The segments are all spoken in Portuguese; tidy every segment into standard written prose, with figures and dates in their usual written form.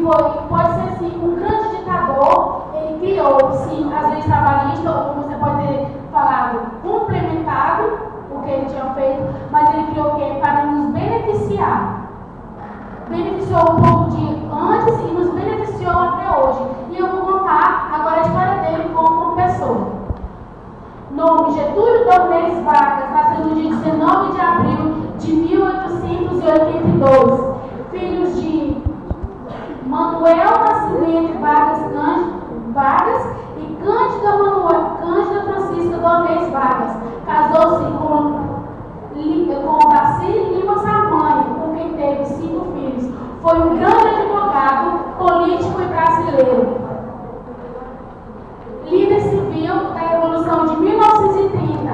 pode ser sim um grande ditador. Ele criou sim as leis trabalhistas, ou como você pode ter falado, complementado o que ele tinha feito, mas ele criou o quê? Para nos beneficiar. Beneficiou o povo de antes e nos beneficiou até hoje. E eu vou contar agora a história dele como pessoa. Nome: Getúlio Dornelles Vargas, nasceu no dia 19 de abril de 1882. Filhos de Manuel Nascimento Vargas e Cândida Francisca Dornelles Vargas. Casou-se com Darcy Lima Sarmanho, com quem teve 5 filhos. Foi um grande advogado, político e brasileiro. Líder civil da Revolução de 1930,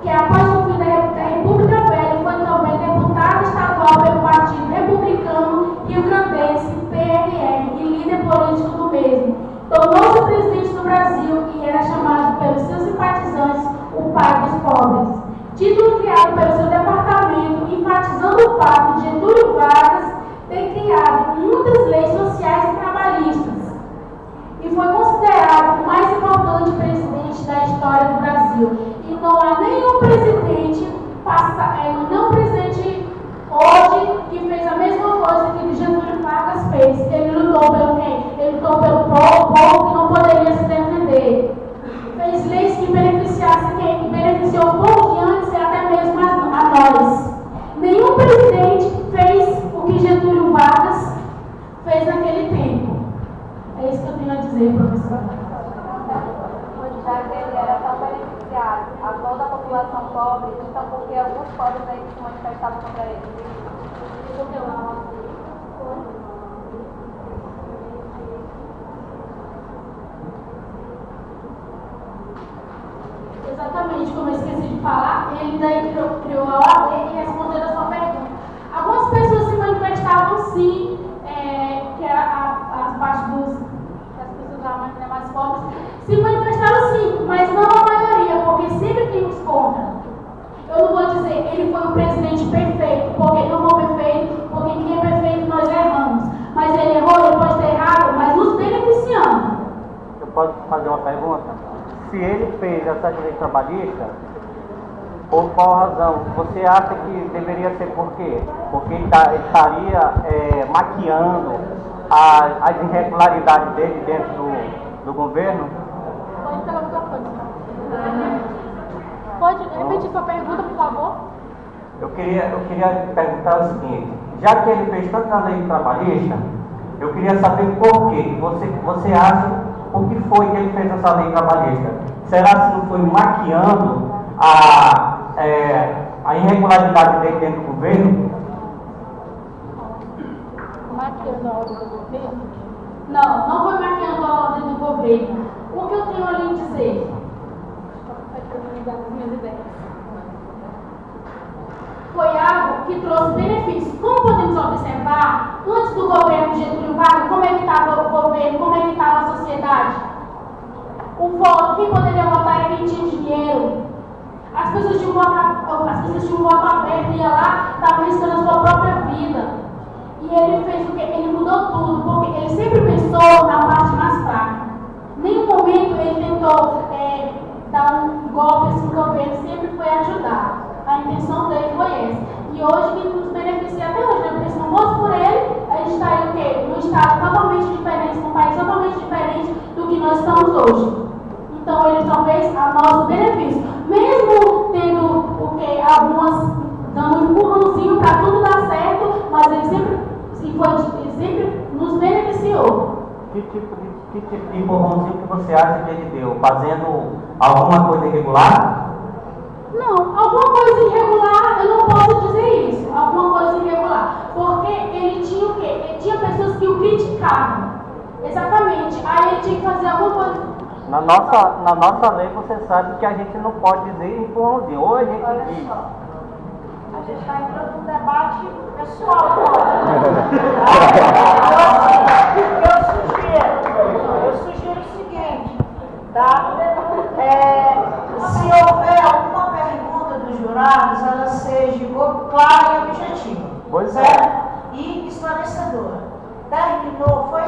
que após o fim da República Velha foi também deputado estadual pelo Partido Republicano Rio-Grandense, PRR, e líder político do mesmo. Tornou-se presidente do Brasil e era chamado pelos seus simpatizantes o pai dos pobres. Título criado pelo seu departamento, enfatizando o fato de Getúlio Vargas ter criado muitas leis sociais e trabalhistas, e foi considerado o mais importante presidente da história do Brasil. E não há nenhum presidente hoje que fez a mesma coisa que Getúlio Vargas fez. Ele lutou pelo quê? Ele lutou pelo povo que não poderia se defender. Fez leis que beneficiassem quem? Que beneficiou o povo de antes e até mesmo a nós. Nenhum presidente fez o que Getúlio Vargas fez naquele tempo. É isso que eu tenho a dizer, professora. Já que ele era tão beneficiado a toda a população pobre, então por que alguns pobres aí se manifestavam contra ele? Exatamente, como eu esqueci de falar, ele daí criou a OAB e respondeu a sua pergunta. Algumas pessoas se manifestavam sim, que era as partes das pessoas mais pobres, se manifestaram sim, mas não a maioria, porque sempre tem os contra. Eu não vou dizer, ele foi um presidente perfeito, porque não foi perfeito, porque ninguém é perfeito, nós erramos. Mas ele errou, ele pode ter errado, mas nos beneficiando. Eu posso fazer uma pergunta? Se ele fez essa lei trabalhista, por qual razão? Você acha que deveria ser por quê? Porque ele estaria maquiando as irregularidades dele dentro do governo? Pode pegar o microfone. Pode repetir sua pergunta, por favor? Eu queria perguntar o seguinte: já que ele fez tanta lei trabalhista, eu queria saber por quê. Você acha por que foi que ele fez essa lei trabalhista? Será que não foi maquiando a irregularidade dele dentro do governo? Maquiando a ordem do governo? Não foi maquiando a ordem do governo. O que eu tenho a lhe dizer? Foi algo que trouxe benefícios. Como podemos observar, antes do governo de Getúlio Vargas, como é que estava o governo, como é que estava a sociedade? O voto, quem poderia votar era quem tinha dinheiro. As pessoas tinham um voto aberto, ia lá, estavam riscando a sua própria vida. E ele fez o quê? Ele mudou tudo, porque ele sempre pensou na parte mais fraca. Em nenhum momento ele tentou dar um golpe assim no governo, sempre foi ajudar. A intenção dele foi essa. E hoje que nos beneficia até hoje, né? Porque se não fosse por ele, a gente estaria o quê? Num estado totalmente diferente, num país totalmente diferente do que nós estamos hoje. Então ele só fez a nosso benefício. Mesmo tendo o quê? Algumas dando um empurrãozinho para tudo dar certo, mas ele sempre nos beneficiou. Que tipo de empurrãozinho que você acha que ele deu? Fazendo alguma coisa irregular? Não, alguma coisa irregular, eu não posso dizer isso. Alguma coisa irregular. Porque ele tinha o quê? Ele tinha pessoas que o criticavam. Exatamente. Aí ele tinha que fazer alguma coisa. Na nossa lei você sabe que a gente não pode dizer empurrãozinho. Ou a gente diz. A gente está entrando num debate pessoal agora. Eu sugiro o seguinte, tá? Se houver alguma pergunta dos jurados, ela seja clara e objetiva. Pois certo? E esclarecedora. Terminou, foi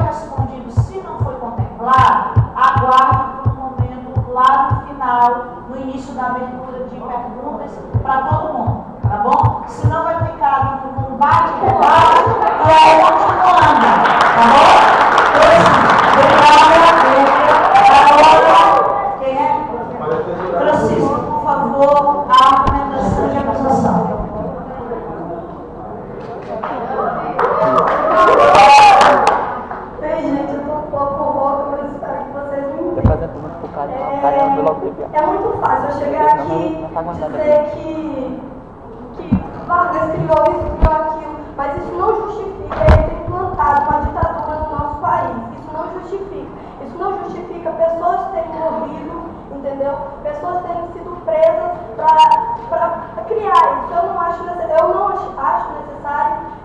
criou isso, criou aquilo, mas isso não justifica ele ter implantado uma ditadura no nosso país. Isso não justifica. Isso não justifica pessoas terem morrido, entendeu? Pessoas terem sido presas para criar isso. Eu não acho necessário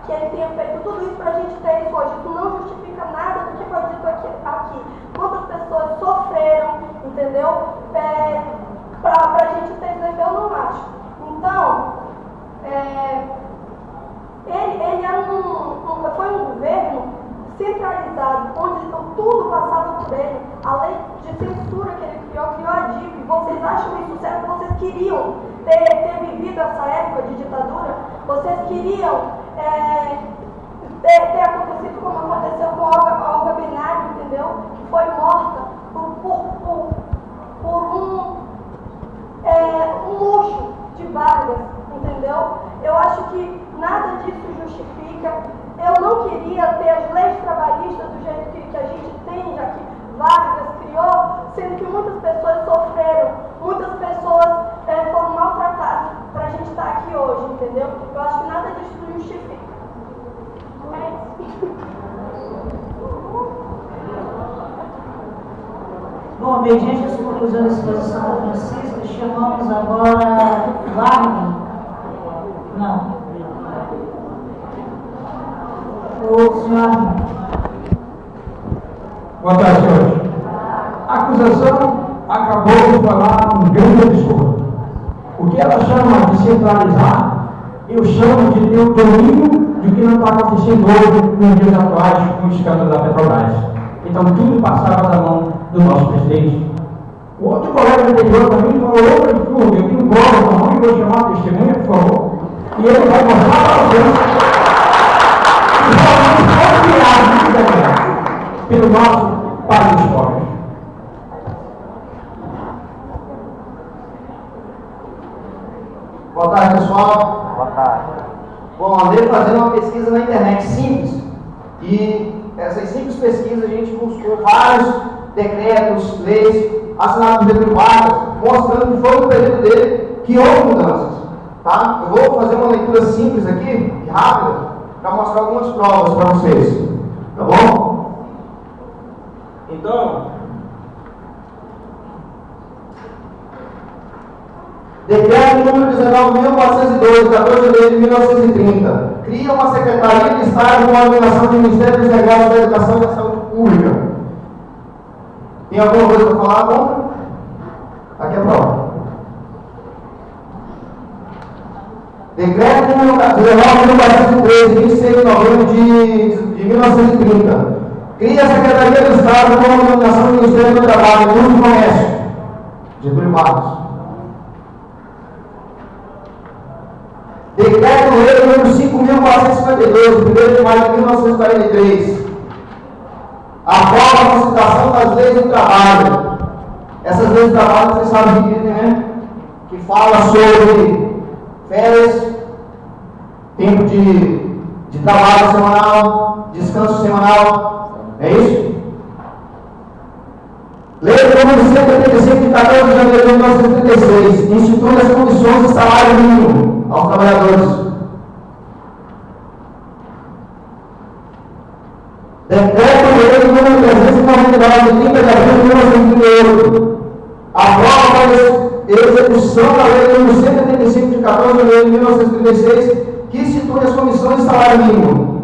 que ele tenha feito tudo isso para a gente ter isso hoje. Isso não justifica nada do que foi dito aqui. Quantas pessoas sofreram, entendeu? Para a gente ter isso aqui, eu não acho. Então, ele era foi um governo centralizado, onde tudo passava por ele. A lei de censura que ele criou a DIP. Vocês acham isso certo? Vocês queriam ter vivido essa época de ditadura? Vocês queriam ter acontecido como aconteceu com a Olga Benário, entendeu? Que foi morta por um luxo de Vargas, entendeu? Eu acho que nada disso justifica. Eu não queria ter as leis trabalhistas do jeito que a gente tem, já que Vargas criou, sendo que muitas pessoas sofreram, muitas pessoas foram maltratadas para a gente estar aqui hoje, entendeu? Eu acho que nada disso justifica. Bom, mediante as conclusões da exposição da Francisca, chamamos agora Wagner. Não. O senhor. Boa tarde, senhores. A acusação acabou de falar um grande absurdo. O que ela chama de centralizar, eu chamo de ter o domínio do que não está acontecendo hoje nos dias atuais com o escândalo da Petrobras. Então tudo passava da mão do nosso presidente. O outro colega anterior também falou outro absurdo. Eu tenho prova com a mão e vou chamar a testemunha, por favor. E ele vai mostrar para vocês pelo nosso país pobre. Boa tarde, pessoal. Boa tarde. Bom, andei fazendo uma pesquisa na internet simples e essas simples pesquisas a gente buscou vários decretos, leis assinados por Getúlio Vargas, mostrando que foi no período dele que houve mudanças. Tá? Eu vou fazer uma leitura simples aqui, rápida, para mostrar algumas provas para vocês. Tá bom? Então, decreto número 19.402, de 14 de janeiro de 1930, cria uma Secretaria de Estado com a organização do Ministério dos Negócios da Educação e da Saúde Pública. Tem alguma coisa para falar contra? Aqui é a prova. Decreto número 19.413, 26 de novembro de 1930. Cria a Secretaria do Estado com a organização do Ministério do Trabalho, Indústria e Comércio. Getúlio Vargas. Decreto-Lei número 5.452, de 1º de maio de 1943. Aprova a concitação das leis do trabalho. Essas leis do trabalho, vocês sabem o que dizem, né? Que fala sobre férias, tempo de trabalho semanal, descanso semanal. É isso? Lei número 185, de 14 de janeiro de 1936, institui as condições de salário mínimo aos trabalhadores. Decreto-Lei número 399, de 30 de abril de 1938, aprova a execução da Lei número 185, de 14 de janeiro de 1936, que institui as condições de salário mínimo.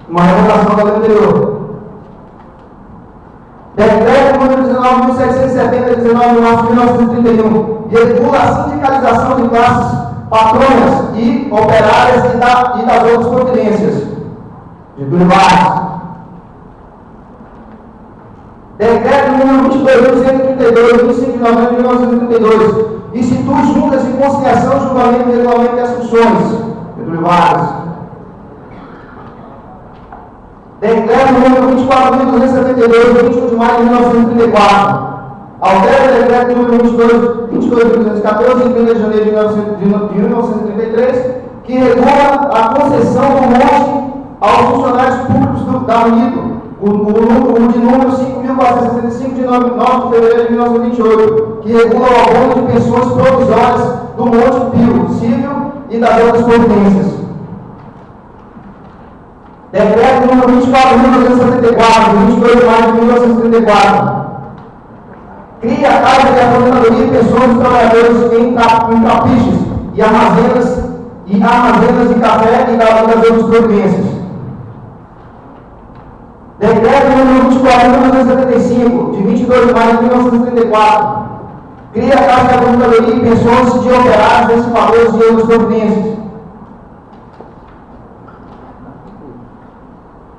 Uma revogação da lei anterior. Decreto número 19.770, de 19 de março de 1931, regula a sindicalização de classes patronas e operárias e das outras providências. Getúlio Vargas. Decreto número 22.132, de 25 de novembro de 1932, institui juntas de conciliação, julgamento, regulamento e assunções. Getúlio Vargas. Decreto número 24.272, de 21 de maio de 1934. Altera o decreto número 22.214, de 30 de janeiro de 1933, que regula a concessão do monte aos funcionários públicos da Unido, o de número 5.465, de 9 de fevereiro de 1928, que regula o abono de pensões provisórias do Monte Pio, civil e das outras providências. 24.274, de 22 de maio de 1934. Cria a Caixa de Aposentadoria e Pensões dos Trabalhadores em caprichos e armazenas de café e das outras providências. Decreto número 24.275, de 22 de maio de 1934. Cria a Caixa de Aposentadoria e Pensões de Operários, Estimadores e outras providências.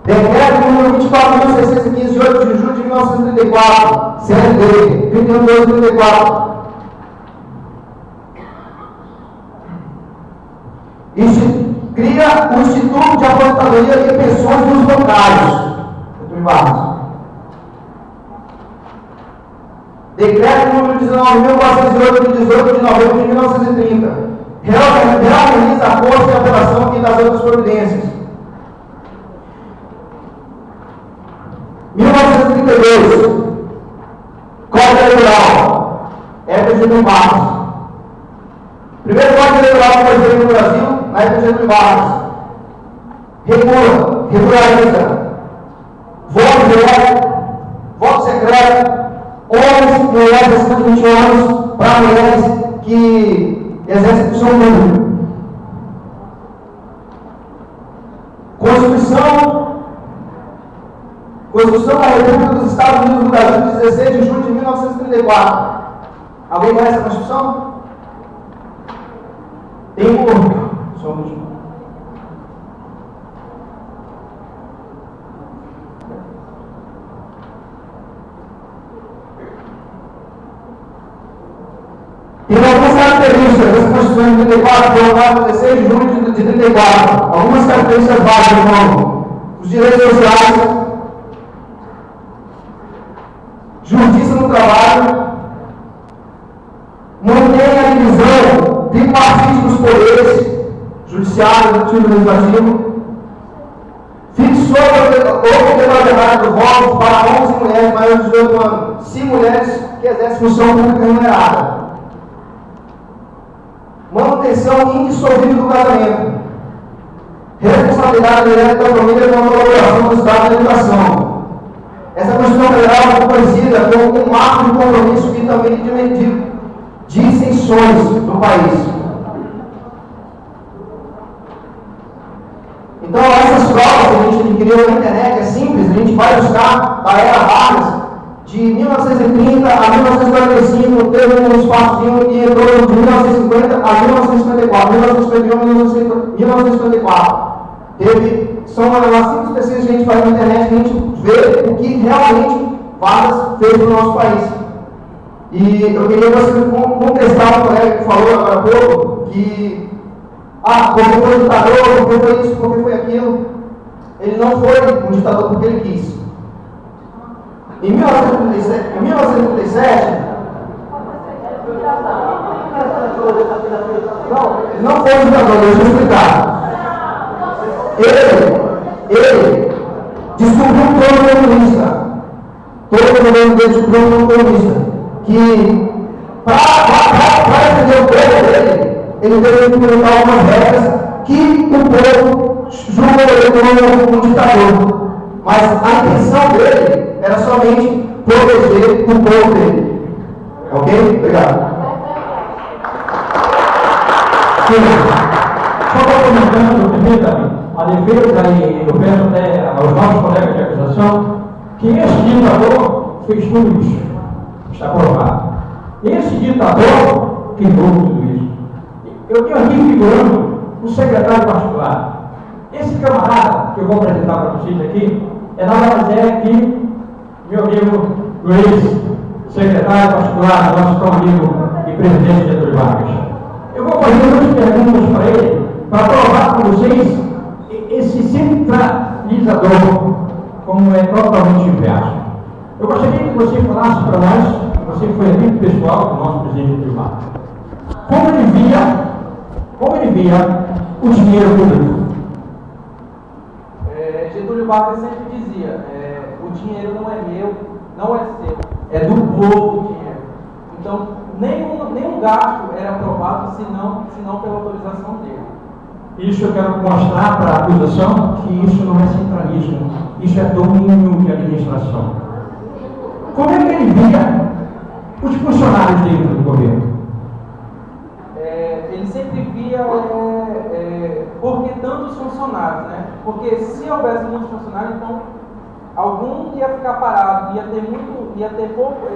Decreto número 24.615, de 8 de julho de 1934, CLT, 31.234. Cria o Instituto de Aposentadoria e Pensões dos Bancários. Decreto número 19.408, de 18 de novembro de 1930. Reorganiza a Corte de Apelação e das outras providências. 1932, Código Eleitoral, época de Getúlio Vargas. Primeiro Código Eleitoral que foi feito no Brasil, na época de Getúlio Vargas. Regulariza, voto direto, voto secreto, homens e mulheres acima de 20 anos, para mulheres que exercem função pública. Constituição da República dos Estados Unidos do Brasil, de 16 de julho de 1934. Alguém conhece a Constituição? Tem um. Só um minuto. Tem algumas características dessa Constituição de 34, promulgada no 16 de julho de 34. Algumas características básicas, como os direitos sociais, justiça no trabalho, mantém a divisão tripartite dos poderes, judiciário, executivo e legislativo, fixou a obrigatoriedade do voto para homens e mulheres maiores de 18 anos, se mulheres que exercem função pública remunerada, manutenção indissolvível do casamento, responsabilidade direta da família com a colaboração do Estado na educação. Essa Constituição Federal é conhecida como um marco de compromisso e também de isenções do país. Então, essas provas que a gente adquiriu na internet é simples, a gente vai buscar da era Vargas, de 1930 a 1945, teve um espaçozinho que entrou de 1950 a 1954, 1951 a 1954. São as simples pesquisas que a gente faz na internet, que a gente vê o que realmente Vargas fez no nosso país. E eu queria contestar um colega que falou agora há pouco que porque foi ditador, porque foi isso, porque foi aquilo. Ele não foi um ditador porque ele quis. Em 1937, não foi um ditador, deixa eu explicar. Ele descobriu um plano comunista. Todo o governo dele descobriu um plano comunista. Que, para defender o povo dele, ele teve que implementar algumas regras que o povo julgou ele como um ditador. Mas a intenção dele era somente proteger o povo dele. Ok? Obrigado. Só complementando, permita-me, a defesa, e eu peço até aos nossos colegas de acusação, que esse ditador fez tudo isso. Está provado. Esse ditador quebrou tudo isso. Eu tenho aqui figurando um secretário particular. Esse camarada, que eu vou apresentar para vocês aqui, nada mais é que meu amigo Luiz, secretário particular, nosso amigo e presidente Getúlio Vargas. Eu vou fazer duas perguntas para ele, para provar para vocês esse centralizador, como é totalmente inverso. Eu gostaria que você falasse para nós, você foi amigo pessoal do nosso presidente Getúlio Vargas, como ele via o dinheiro público. Getúlio Vargas sempre dizia, o dinheiro não é meu, não é seu, é do povo o dinheiro. Então, nenhum gasto era aprovado senão pela autorização dele. Isso eu quero mostrar para a acusação que isso não é centralismo, isso é domínio de administração. Como é que ele via os funcionários dentro do governo? Ele sempre via por que tantos funcionários, né? Porque se houvesse muitos funcionários, então algum ia ficar parado, ia ter pouco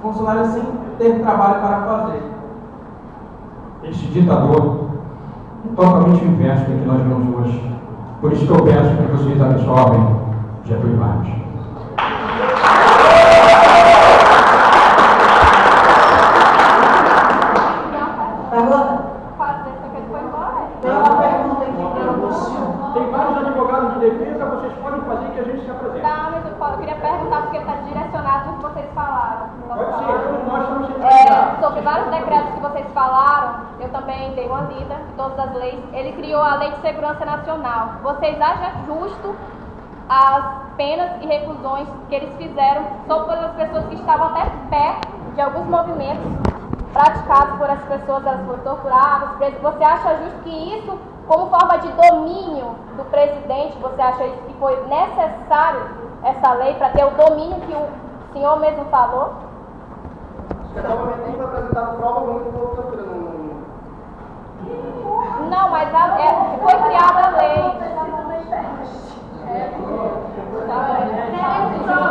funcionários sem ter trabalho para fazer. Esse ditador é totalmente inverso do que nós vemos hoje. Por isso que eu peço que vocês absorvem Getúlio Vargas. Tem uma pergunta aqui para você. Tem vários advogados de defesa, vocês podem fazer que a gente se apresente. Tá, mas eu queria perguntar porque está direcionado no que vocês falaram. Pode ser, então nós estamos sendo Sobre vários decretos que vocês falaram, eu também dei uma lida de todas as leis. Ele criou a Lei de Segurança Nacional. Vocês acham justo as penas e reclusões que eles fizeram só pelas pessoas que estavam até perto de alguns movimentos praticados por essas pessoas, elas foram torturadas, presas? Você acha justo que isso, como forma de domínio do presidente, você acha isso que foi necessário essa lei para ter o domínio que o senhor mesmo falou? Provavelmente nem foi apresentado prova muito tortura. Não, mas foi criada a lei.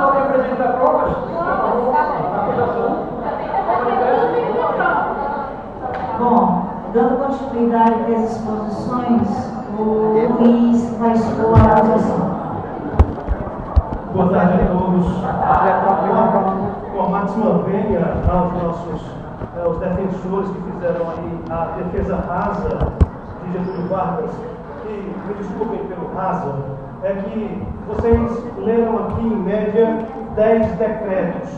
Podem apresentar provas? Bom, dando continuidade às exposições, o Luiz vai expor a acusação. Boa tarde a todos. Com a máxima vênia aos nossos defensores que fizeram aí a defesa rasa de Getúlio Vargas, e me desculpem pelo rasa, é que vocês leram aqui em média 10 decretos,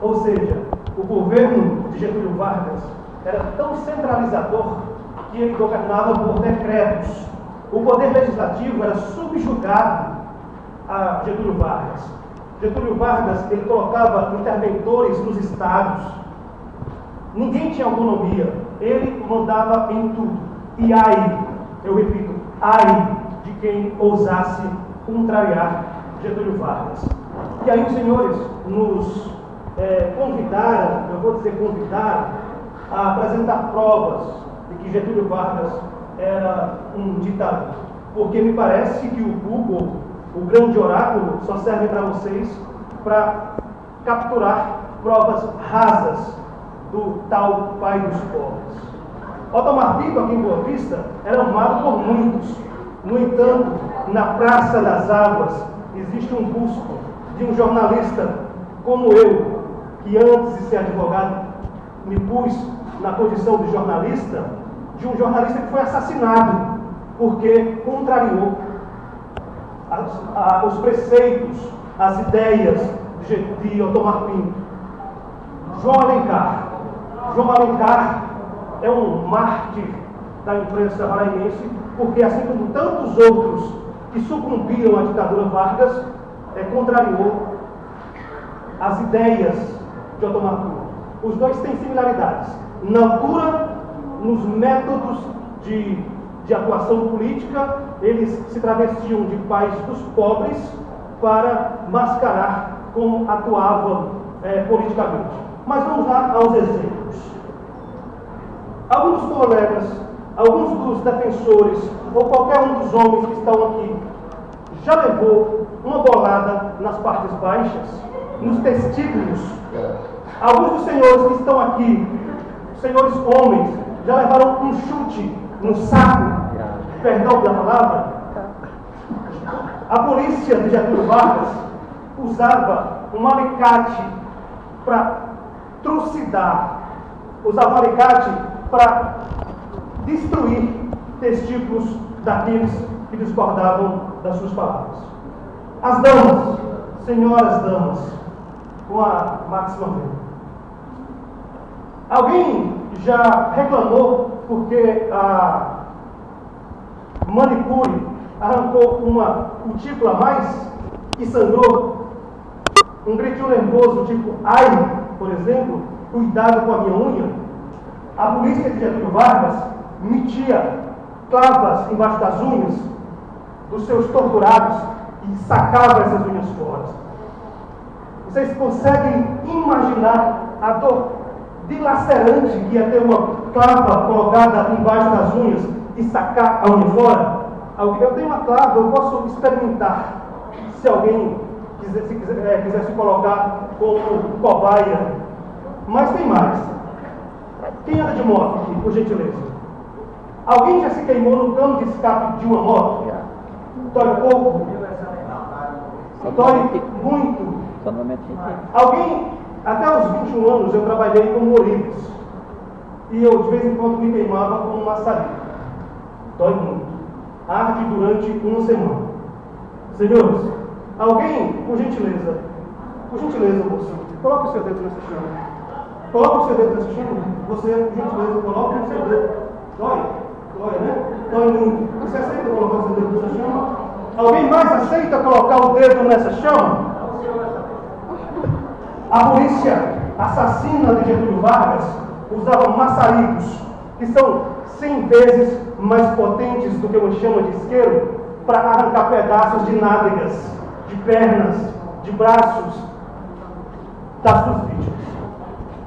ou seja, o governo de Getúlio Vargas era tão centralizador que ele governava por decretos. O poder legislativo era subjugado a Getúlio Vargas. Getúlio Vargas, ele colocava interventores nos estados. Ninguém tinha autonomia. Ele mandava em tudo. E ai, eu repito, ai de quem ousasse contrariar Getúlio Vargas. E aí os senhores nos convidaram, eu vou dizer convidaram, a apresentar provas de que Getúlio Vargas era um ditador. Porque me parece que o Google, o grande oráculo, só serve para vocês para capturar provas rasas do tal pai dos pobres. Otomar Pinto, aqui em Boa Vista, era amado por muitos. No entanto, na Praça das Águas, existe um busto de um jornalista como eu, que antes de ser advogado, me pus na condição de jornalista, de um jornalista que foi assassinado, porque contrariou os preceitos, as ideias de Otomar Pinto. João Alencar é um mártir da imprensa maranhense, porque assim como tantos outros que sucumbiram à ditadura Vargas, contrariou as ideias de Otomar Pinto. Os dois têm similaridades na altura, nos métodos de atuação política. Eles se travestiam de pais dos pobres para mascarar como atuavam politicamente. Mas vamos lá aos exemplos. Alguns colegas, alguns dos defensores, ou qualquer um dos homens que estão aqui, já levou uma bolada nas partes baixas, nos testículos. Alguns dos senhores que estão aqui, senhores homens, já levaram um chute no saco, perdão pela palavra. A polícia de Getúlio Vargas usava um alicate para trucidar, usava um alicate para destruir testículos daqueles que discordavam das suas palavras. As damas, senhoras damas, com a máxima vênia. Alguém já reclamou porque a manicure arrancou uma cutícula a mais e sangrou? Um gritinho nervoso tipo ai, por exemplo, cuidado com a minha unha? A polícia de Getúlio Vargas metia clavas embaixo das unhas dos seus torturados e sacava essas unhas fora. Vocês conseguem imaginar a dor dilacerante que ia ter uma clava colocada embaixo das unhas e sacar a unha fora? Eu tenho uma clava, eu posso experimentar. Se alguém quiser se colocar como cobaia. Mas tem mais. Quem anda de moto aqui, por gentileza? Alguém já se queimou no cano de escape de uma moto? Dói pouco? Dói muito? Alguém, até os 21 anos, eu trabalhei como ourives. E eu, de vez em quando, me queimava com um maçarico. Dói muito. Arde durante uma semana. Senhores, alguém, por gentileza, moço, coloque o seu dedo nessa chama. Coloque o seu dedo nessa chama. Você, por gentileza, coloque o seu dedo. Dói, né? Dói muito. Você aceita colocar o seu dedo nessa chama? Alguém mais aceita colocar o dedo nessa chama? A polícia assassina de Getúlio Vargas usava maçaricos, que são 100 vezes mais potentes do que uma chama de isqueiro, para arrancar pedaços de nádegas, de pernas, de braços das suas vítimas.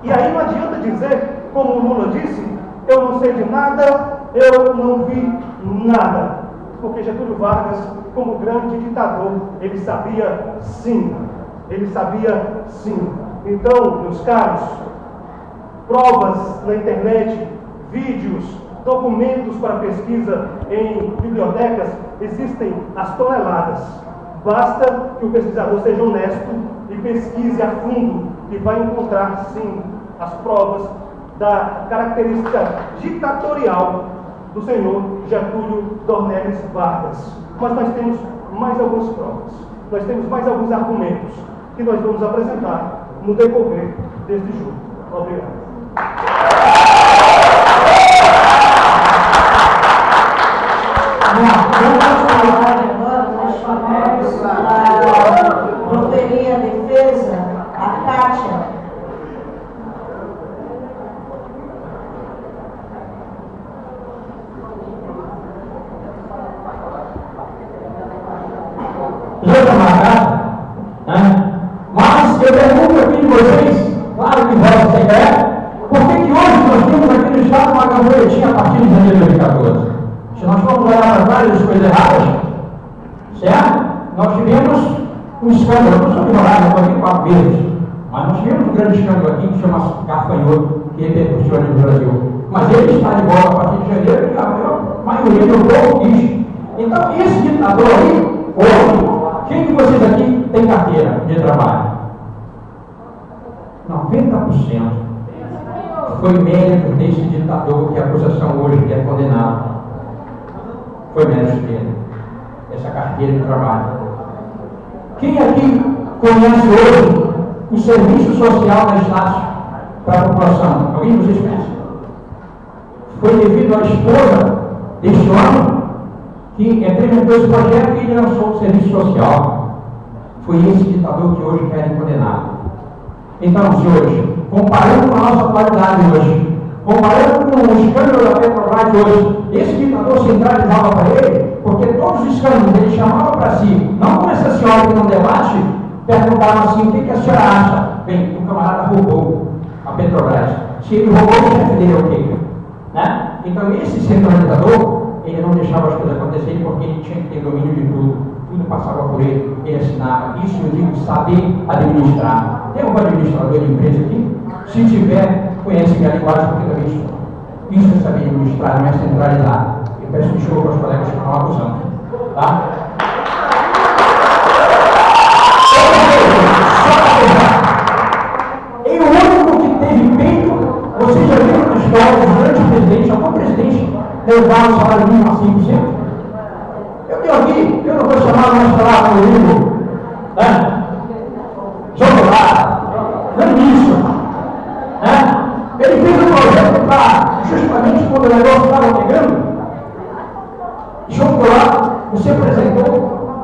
E aí não adianta dizer, como o Lula disse, eu não sei de nada, eu não vi nada. Porque Getúlio Vargas, como grande ditador, ele sabia sim. Ele sabia sim. Então, meus caros, provas na internet, vídeos, documentos para pesquisa em bibliotecas, existem às toneladas. Basta que o pesquisador seja honesto e pesquise a fundo e vai encontrar, sim, as provas da característica ditatorial do senhor Getúlio Dornelles Vargas. Mas nós temos mais algumas provas, nós temos mais alguns argumentos que nós vamos apresentar no decorrer deste jogo. Obrigado. Nós chamamos para proferir a defesa a Kátia. Já está marcado, né? Mas eu pergunto aqui de vocês, claro que vossa ideia, por que hoje nós temos aqui no Estado uma campanha a partir de janeiro de 2014? Se nós formos olhar para trás as coisas erradas, certo? Nós tivemos um escândalo, eu não sou advogado, eu estou aqui 4 vezes, mas nós tivemos um grande escândalo aqui que chama Gafanhoto, que repercutiu no Brasil. Mas ele está de volta a partir de janeiro e a maioria do povo quis. Então, esse ditador aí, hoje, quem que vocês aqui tem carteira de trabalho? 90% foi mérito desse ditador que a acusação hoje quer condenar. Foi mérito dele, essa carteira de trabalho. Quem aqui conhece hoje o serviço social da Estácio para a população? Alguém de vocês conhece? Foi devido à esposa deste homem que implementou esse projeto e ele lançou o serviço social. Foi esse ditador que hoje querem condenar. Então, senhores, comparando com a nossa atualidade hoje, comparando com o escândalo da Petrobras hoje, esse ditador centralizava para ele, porque todos os escândalos ele chamava para si, não como essa senhora que não debate, perguntavam assim, o que a senhora acha? Bem, o camarada roubou a Petrobras. Se ele roubou, o chefe dele é o quê? Né? Então, esse centralizador, ele não deixava as coisas acontecerem porque ele tinha que ter domínio de tudo passava por ele, ele assinava. Isso eu digo saber administrar. Tem algum administrador de empresa aqui? Se tiver, conhece minha linguagem porque também estou. Isso é saber administrar, não é centralizar. Eu peço desculpa para os colegas que estão abusando. Tá? E o único que teve peito, vocês já viram na história, durante o presidente, algum presidente levar o salário mínimo a 5%? Eu tenho aqui, eu não vou chamar mais para lá no livro, né? Chocolate, não é isso, né? Ele fez um projeto para, justamente quando o negócio estava pegando, chocolate, você apresentou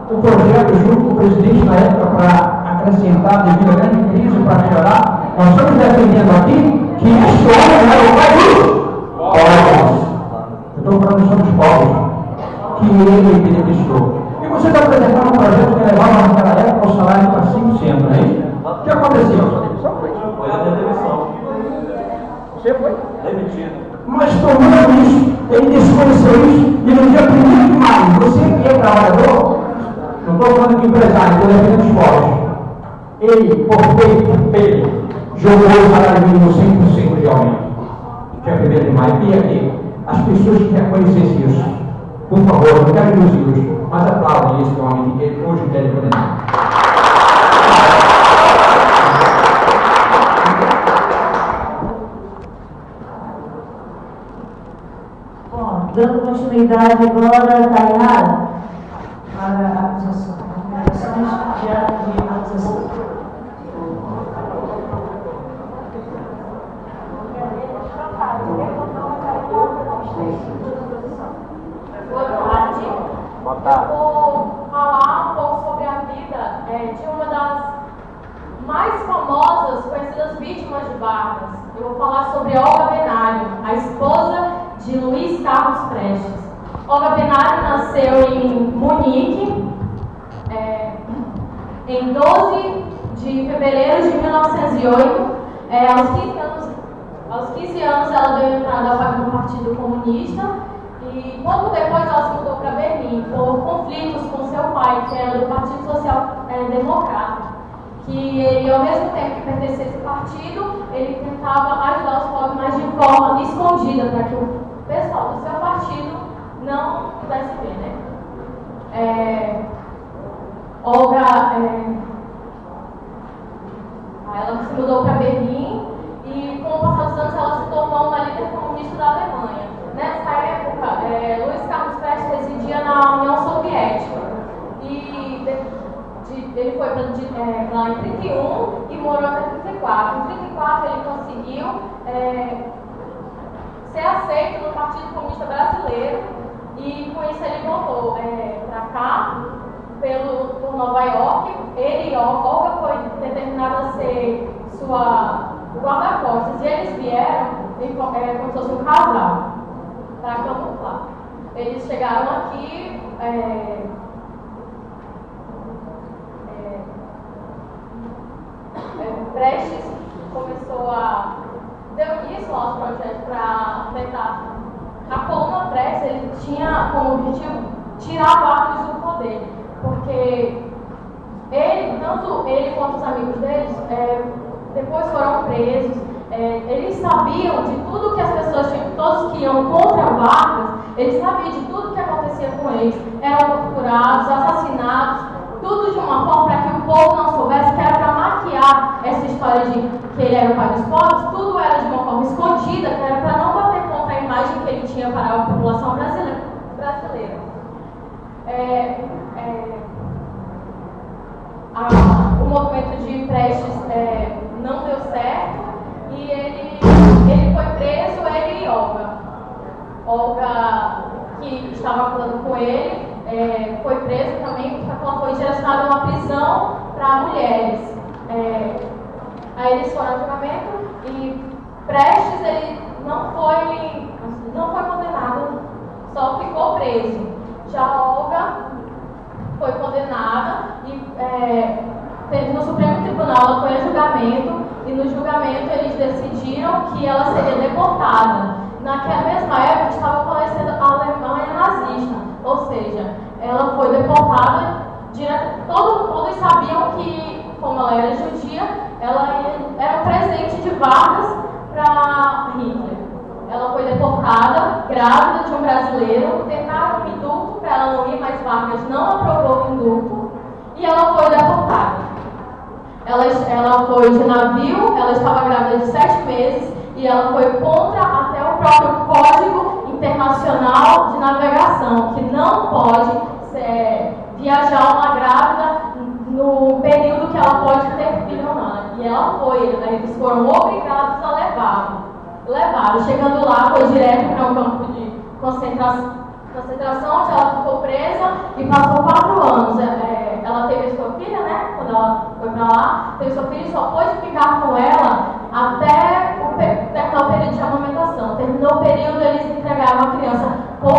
o projeto junto com o presidente na época para acrescentar devido à grande crise, para melhorar. Nós estamos defendendo aqui que este homem era o pai dos pobres. Eu estou produção dos povos, que ele beneficiou. E vocês apresentaram um projeto que levava naquela época o salário para 5%, não é isso? O que aconteceu? Foi a demissão. Você foi Demitido. Mas tomando isso, ele desconheceu isso, e no dia 1º de maio, você que é trabalhador, não estou falando de empresário, estou defendendo os povos, ele, por feito, ele jogou o salário mínimo 100% de aumento. Dia 1º de maio, e aqui, as pessoas que reconhecessem isso, por favor, não quero iludir-os, mas aplaudem esse homem que ele hoje quer condenar. Bom, dando continuidade agora, Tainara, para a acusação. Acusações de acusação. Boa tarde. Eu vou falar um pouco sobre a vida de uma das mais famosas, conhecidas vítimas de Vargas. Eu vou falar sobre Olga Benário, a esposa de Luiz Carlos Prestes. Olga Benário nasceu em Munique, em 12 de fevereiro de 1908. Aos 15 anos ela deu entrada no Partido Comunista e pouco depois ela se mudou para Berlim por conflitos com seu pai, que era do Partido Social Democrata, que ele, ao mesmo tempo que pertencia a esse partido, ele tentava ajudar os pobres, mas de forma escondida, para que o pessoal do seu partido não pudesse ver, né? Olga, ela se mudou para Berlim e, com o passar dos anos, ela se tornou uma líder comunista da Alemanha. Nessa época, Luiz Carlos Prestes residia na União Soviética e ele foi para lá em 31 e morou até 34. Em 34 ele conseguiu ser aceito no Partido Comunista Brasileiro e com isso ele voltou para cá por Nova York. Ele e Olga foi determinada a ser sua guarda-costas e eles vieram como se fosse um casal para camuflar. Eles chegaram aqui Prestes começou deu início aos projetos para tentar. A coluna Prestes, ele tinha como objetivo tirar Vargas do poder, porque tanto ele quanto os amigos deles depois foram presos. Eles sabiam de tudo que as pessoas tinham, todos que iam contra Vargas, eles sabiam de tudo que acontecia com eles. Eram torturados, assassinados, tudo de uma forma para que o povo não soubesse, que era para maquiar essa história de que ele era o pai dos pobres. Tudo era de uma forma escondida, que era para não bater contra a imagem que ele tinha para a população brasileira. O movimento de Prestes não deu certo e ele foi preso, ele e Olga. Olga, que estava falando com ele, foi presa também porque ela foi direcionada a uma prisão para mulheres. Aí eles foram ao julgamento e Prestes ele não foi condenado, só ficou preso. Já Olga foi condenada e no Supremo Tribunal ela foi a julgamento e no julgamento eles decidiram que ela seria deportada. Naquela mesma época estava acontecendo a Alemanha nazista, ou seja, ela foi deportada direto. Todos sabiam que, como ela era judia, ela era um presente de Vargas para Hitler. Ela foi deportada, grávida de um brasileiro, tentaram um indulto para ela não ir, mas Vargas não aprovou o indulto e ela foi deportada. Ela foi de navio, ela estava grávida de 7 meses e ela foi contra até o próprio Código Internacional de Navegação, que não pode viajar uma grávida no período que ela pode ter filho ou não. E ela foi, eles foram obrigados a levaram. Chegando lá, foi direto para um campo de concentração, onde ela ficou presa e passou 4 anos. Ela teve sua filha, né? Quando ela foi para lá, teve sua filha e só pôde ficar com ela até terminar o período de amamentação. Terminou o período, eles entregavam a criança por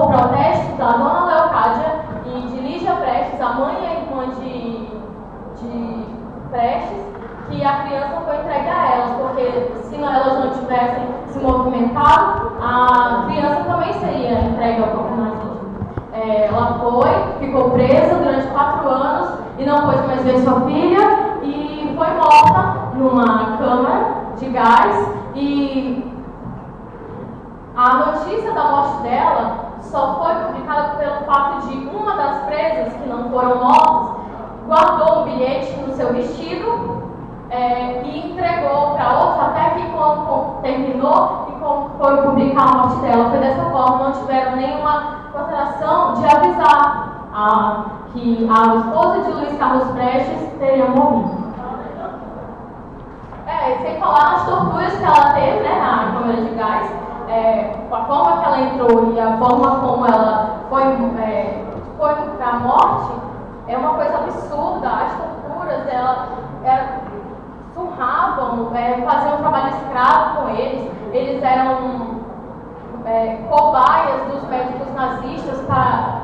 presa durante 4 anos e não pôde mais ver sua filha e foi morta numa câmara de gás. E a notícia da morte dela só foi publicada pelo fato de uma das presas, que não foram mortas, guardou um bilhete no seu vestido e entregou para outro, até que quando terminou e foi publicar a morte dela. Foi dessa forma, não tiveram nenhuma consideração de avisar que a esposa de Luiz Carlos Prestes teria morrido. Sem falar nas torturas que ela teve, né, na câmara de gás, a forma que ela entrou e a forma como ela foi para a morte é uma coisa absurda. As torturas, surravam, faziam um trabalho escravo com eles. Eles eram cobaias dos médicos nazistas para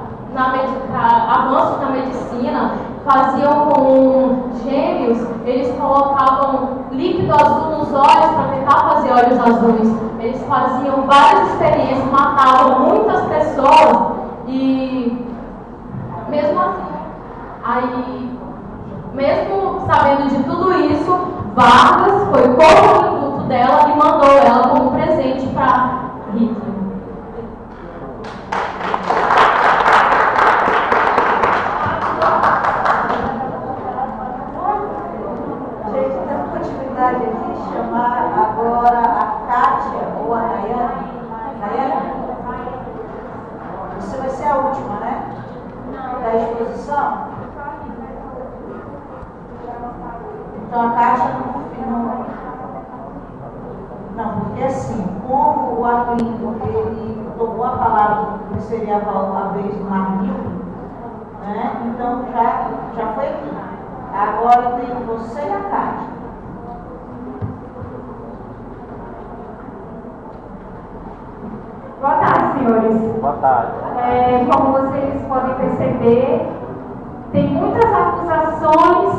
avanços na medicina. Faziam com gêmeos, eles colocavam líquido azul nos olhos para tentar fazer olhos azuis. Eles faziam várias experiências, matavam muitas pessoas e mesmo assim, mesmo sabendo de tudo isso, Vargas foi contra o indulto dela e mandou ela como presente para Hitler. Aqui, chamar agora a Kátia ou a Nayane. Nayane? Você vai ser a última, né? Da exposição? Então a Kátia não confirmou. Não, porque assim, como o Arlindo, ele tomou a palavra que seria a vez do Marquinhos, né? Então já foi aqui. Agora tem você e a Kátia. Boa tarde, senhores. Boa tarde. Como vocês podem perceber, tem muitas acusações,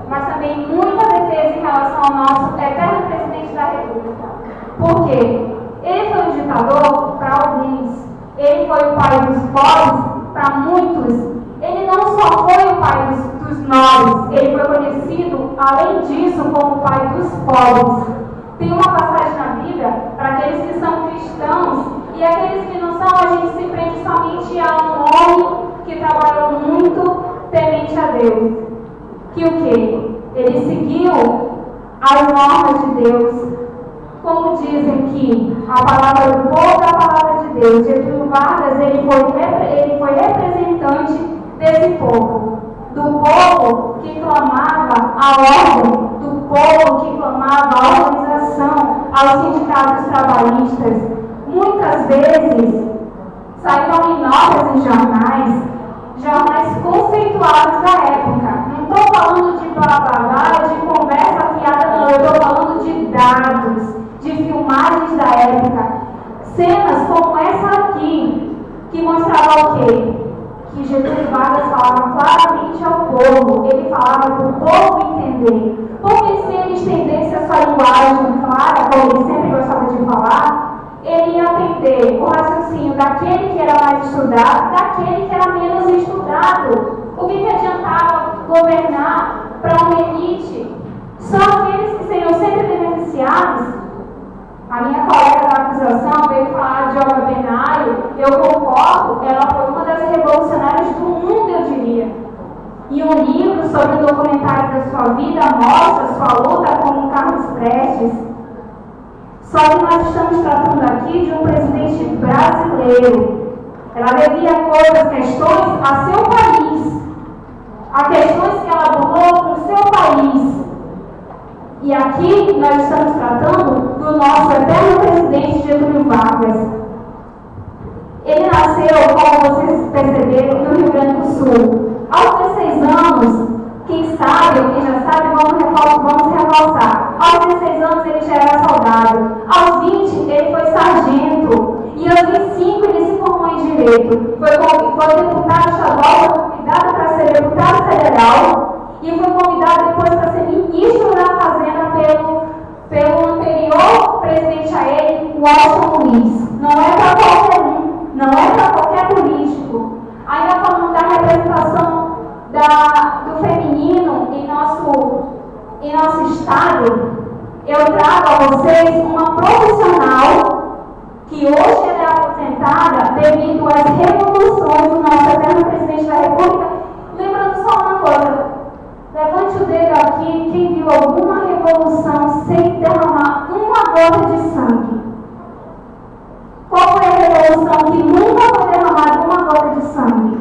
mas também muita defesa em relação ao nosso eterno presidente da República. Por quê? Ele foi um ditador para alguns, ele foi o pai dos pobres para muitos. Ele não só foi o pai dos nobres, ele foi conhecido, além disso, como o pai dos pobres. Tem uma passagem na Bíblia para aqueles que são cristãos e aqueles que não são, a gente se prende somente a um homem que trabalhou muito temente a Deus. Que o quê? Ele seguiu as normas de Deus. Como dizem que a palavra do povo é a palavra de Deus. Getúlio Vargas, ele foi representante desse povo. Do povo que clamava a ordem, do povo que clamava a organização, aos sindicatos trabalhistas. Muitas vezes saíram em notas em jornais conceituados da época. Não estou falando de blá blá blá, de conversa fiada, não. Eu estou falando de dados, de filmagens da época. Cenas como essa aqui, que mostrava o quê? Que Getúlio Vargas falava claramente ao povo, ele falava para o povo entender. Porque se ele estendesse a sua linguagem clara, como ele sempre gostava de falar, ele ia atender o raciocínio daquele que era mais estudado, daquele que era menos estudado. O que adiantava governar para uma elite? Só aqueles que seriam sempre beneficiados. A minha colega da acusação veio falar de Olga Benário, eu concordo, ela foi uma das revolucionárias do mundo, eu diria. E um livro sobre o documentário da sua vida mostra sua luta com o Carlos Prestes. Só que nós estamos tratando aqui de um presidente brasileiro. Ela devia questões a seu país, a questões que ela abordou com o seu país. E aqui nós estamos tratando do nosso eterno presidente Getúlio Vargas. Ele nasceu, como vocês perceberam, no Rio Grande do Sul. Aos 16 anos, quem sabe ou quem já sabe, vamos reforçar. Aos 16 anos ele já era soldado. Aos 20 ele foi sargento. E aos 25 ele se formou em Direito. Foi deputado estadual, foi convidado para ser deputado federal. E foi convidado depois para ser ministro da Fazenda pelo anterior presidente a ele, Washington Luiz. Não é para qualquer um, não é para qualquer político. Ainda falando da em nosso estado, eu trago a vocês uma profissional que hoje ela é aposentada devido às revoluções do nosso eterno presidente da República. Lembrando só uma coisa, levante o dedo aqui quem viu alguma revolução sem derramar uma gota de sangue. Qual foi a revolução que nunca foi derramada uma gota de sangue?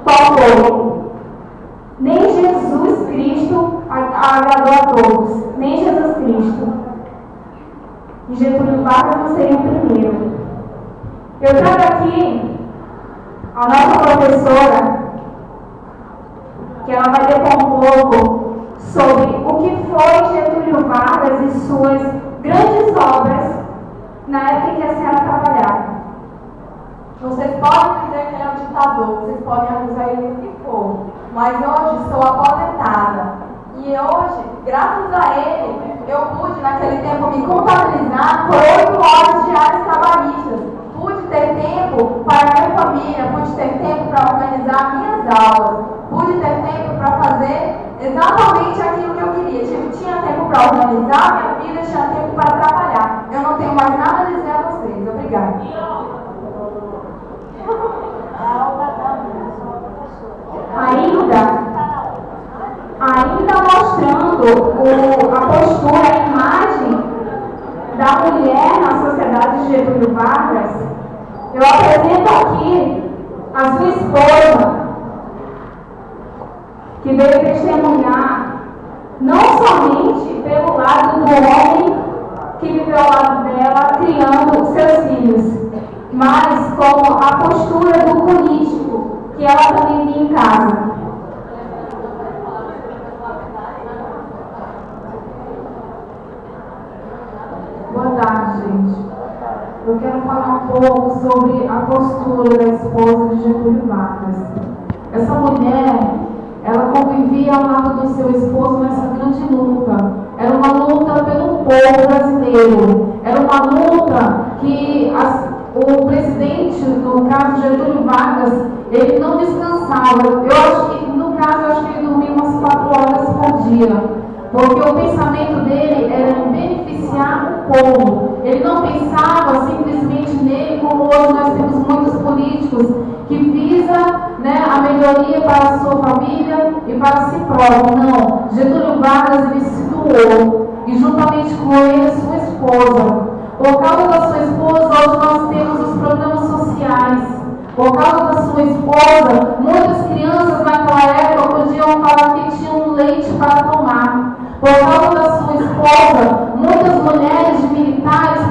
Qual foi? Nem Jesus Cristo agradou a todos. Nem Jesus Cristo. E Getúlio Vargas não seria o primeiro. Eu trago aqui a nossa professora, que ela vai depor um pouco sobre o que foi Getúlio Vargas e suas grandes obras na época em que a senhora trabalhava. Vocês podem dizer que ele é um ditador, vocês podem acusar ele do que for, mas hoje sou aposentada. E hoje, graças a ele, eu pude naquele tempo me contabilizar por 8 horas diárias trabalhistas. Pude ter tempo para minha família, pude ter tempo para organizar minhas aulas, pude ter tempo para fazer exatamente aquilo que eu queria. Tinha tempo para organizar minha vida, tinha tempo para trabalhar. Eu não tenho mais nada a dizer a vocês. Obrigada. Ainda mostrando a postura, a imagem da mulher na sociedade de Getúlio Vargas, eu apresento aqui a sua esposa, que veio testemunhar não somente pelo lado do homem que viveu ao lado dela, criando seus filhos, mas como a postura do político que ela também via em casa. Boa tarde, gente. Eu quero falar um pouco sobre a postura da esposa de Getúlio Vargas. Essa mulher, ela convivia ao lado do seu esposo nessa grande luta. Era uma luta pelo povo brasileiro. Era uma luta que o presidente, no caso Getúlio Vargas, ele não descansava. No caso, eu acho que ele dormia umas 4 horas por dia. Porque o pensamento dele era em beneficiar o povo. Ele não pensava simplesmente nele, como hoje nós temos muitos políticos que visam, a melhoria para a sua família e para si próprio. Não. Getúlio Vargas, ele se doou. E juntamente com ele, sua esposa. Por causa da sua esposa, hoje nós temos os programas sociais. Por causa da sua esposa, muitas crianças naquela época podiam falar que tinham leite para tomar. Por causa da sua esposa, muitas mulheres de militares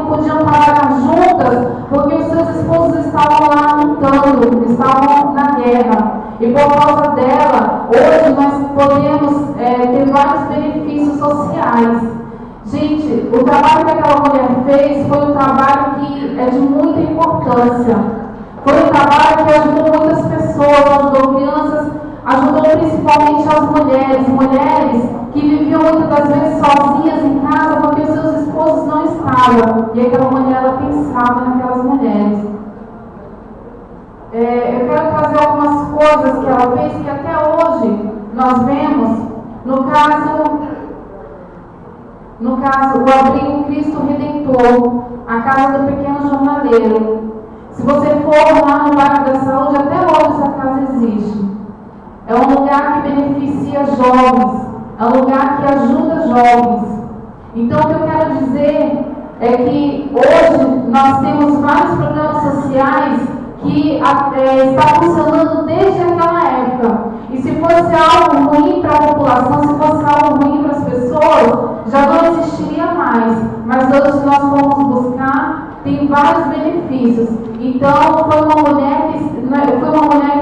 podiam trabalhar juntas, porque os seus esposos estavam lá lutando, estavam na guerra. E por causa dela, hoje nós podemos ter vários benefícios sociais. Gente, o trabalho que aquela mulher fez foi um trabalho que é de muita importância. Foi um trabalho que ajudou muitas pessoas, ajudou crianças, ajudou principalmente as mulheres que viviam muitas das vezes sozinhas em casa porque os seus esposos não estavam. E aquela mulher, ela pensava naquelas mulheres. Eu quero trazer algumas coisas que ela fez que até hoje nós vemos, no caso, o abrigo Cristo Redentor, a casa do pequeno jornaleiro. Se você for lá no bairro da Saúde, até hoje essa casa existe. É um lugar que beneficia jovens, é um lugar que ajuda jovens. Então, o que eu quero dizer é que hoje nós temos vários programas sociais que está funcionando desde aquela época. E se fosse algo ruim para a população, se fosse algo ruim para as pessoas, já não existiria mais. Mas hoje, se nós formos buscar, tem vários benefícios. Então, foi uma mulher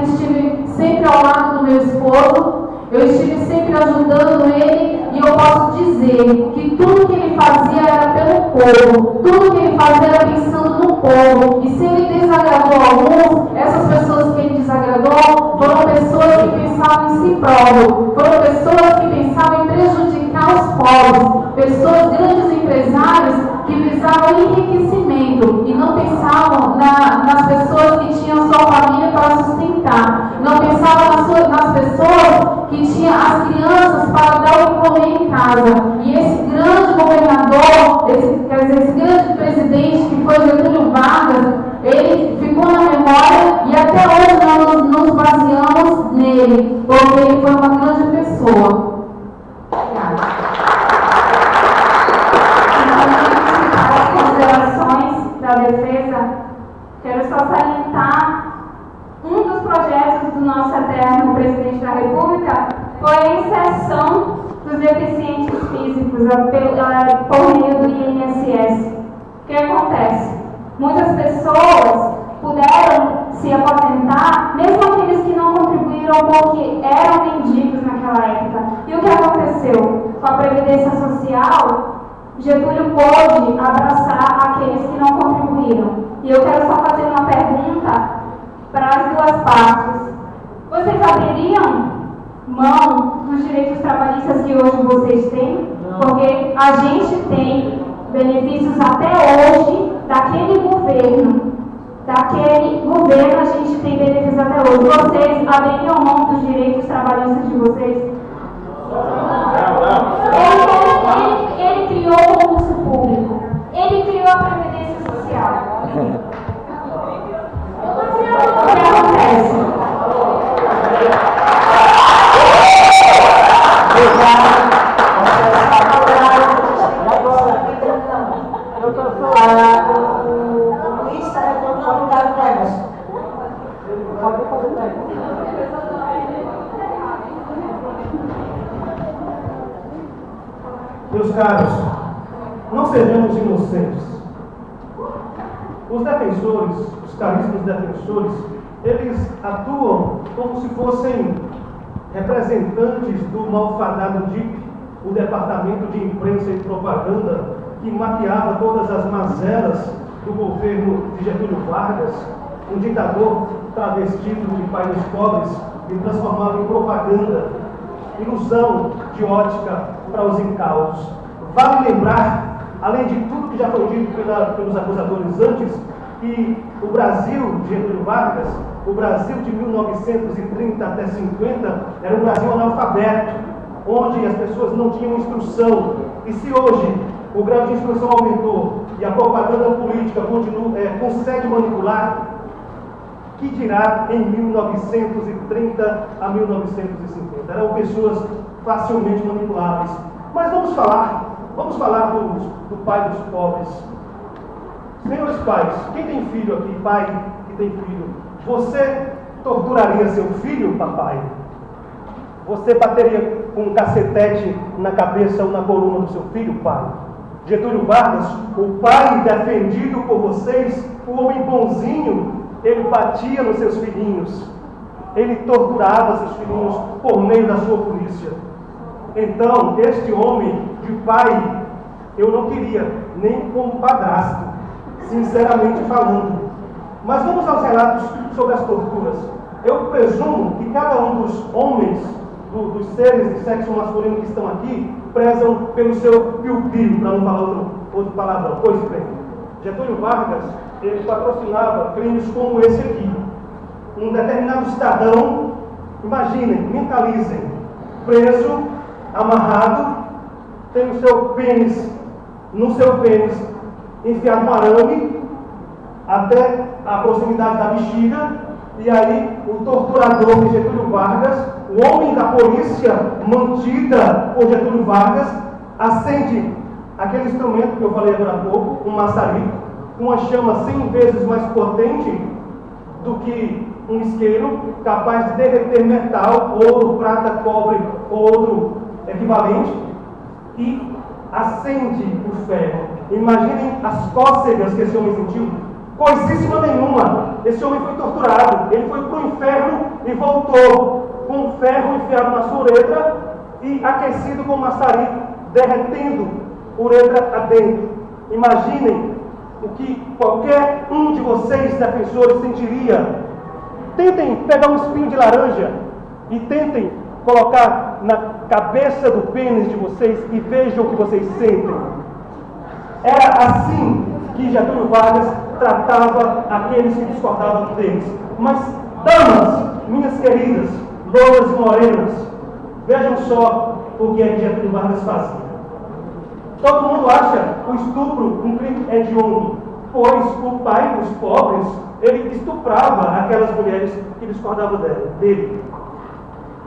que estive sempre ao lado do meu esposo. Eu estive sempre ajudando ele e eu posso dizer que tudo que ele fazia era pelo povo, tudo que ele fazia era pensando no povo. E se ele desagradou alguns, essas pessoas que ele desagradou foram pessoas que pensavam em si próprio, foram pessoas que pensavam em prejudicar os pobres, pessoas, grandes empresários que visavam enriquecimento e não pensavam nas pessoas que tinham sua família para sustentar, não pensavam nas pessoas casa. E esse grande governador, esse grande presidente que foi Getúlio Vargas, ele ficou na memória e até hoje nós nos baseamos nele, porque ele foi uma grande pessoa. Obrigada. As considerações da defesa, quero só salientar um dos projetos do nosso eterno presidente da República foi a inserção dos deficientes físicos por meio do INSS. O que acontece? Muitas pessoas puderam se aposentar, mesmo aqueles que não contribuíram porque eram mendigos naquela época. E o que aconteceu? Com a Previdência Social, Getúlio pôde abraçar aqueles que não contribuíram. E eu quero só fazer uma pergunta para as duas partes. Vocês abririam mão dos direitos trabalhistas que hoje vocês têm? Porque a gente tem benefícios até hoje daquele governo. Daquele governo a gente tem benefícios até hoje. Vocês abririam mão dos direitos trabalhistas de vocês? Ele criou o concurso público. Ele criou a Previdência Social. O que acontece? O Luiz está retornando ao lugar do Emerson. Meus caros, não sejamos inocentes. Os defensores, os caríssimos defensores, eles atuam como se fossem representantes do malfadado DIP, o Departamento de Imprensa e Propaganda, que maquiava todas as mazelas do governo de Getúlio Vargas, um ditador travestido de pai dos pobres e transformado em propaganda, ilusão de ótica para os incautos. Vale lembrar, além de tudo que já foi dito pelos acusadores antes, que o Brasil de Getúlio Vargas, o Brasil de 1930 até 50, era um Brasil analfabeto, onde as pessoas não tinham instrução. E se hoje o grau de instrução aumentou e a propaganda política consegue manipular, que dirá em 1930 a 1950? Eram pessoas facilmente manipuláveis. Mas vamos falar do pai dos pobres. Senhores pais, quem tem filho aqui, pai que tem filho, você torturaria seu filho, papai? Você bateria com um cacetete na cabeça ou na coluna do seu filho, pai? Getúlio Vargas, o pai defendido por vocês, o homem bonzinho, ele batia nos seus filhinhos. Ele torturava seus filhinhos por meio da sua polícia. Então, este homem de pai, eu não queria, nem como padrasto, sinceramente falando. Mas vamos aos relatos sobre as torturas. Eu presumo que cada um dos homens, dos seres de sexo masculino que estão aqui, prezam pelo seu piu-piu, para não falar outro palavrão. Pois bem, Getúlio Vargas, ele patrocinava crimes como esse aqui. Um determinado cidadão, imaginem, mentalizem, preso, amarrado, tem o seu pênis, no seu pênis, enfiado um arame até a proximidade da bexiga, e aí o torturador de Getúlio Vargas, o homem da polícia mantida por Getúlio Vargas, acende aquele instrumento que eu falei agora há pouco, um maçarico, com uma chama 100 vezes mais potente do que um isqueiro, capaz de derreter metal, ouro, prata, cobre ou outro equivalente, e acende o ferro. Imaginem as cócegas que esse homem sentiu. Coisíssima nenhuma. Esse homem foi torturado. Ele foi para o inferno e voltou com um ferro enfiado na sua uretra e aquecido com maçarico, derretendo uretra adentro. Imaginem o que qualquer um de vocês, defensores, sentiria. Tentem pegar um espinho de laranja e tentem colocar na cabeça do pênis de vocês e vejam o que vocês sentem. Era assim que Getúlio Vargas tratava aqueles que discordavam deles. Mas, damas, minhas queridas, louras e morenas, vejam só o que Getúlio Vargas fazia. Todo mundo acha o estupro um crime hediondo, pois o pai dos pobres, ele estuprava aquelas mulheres que discordavam dele.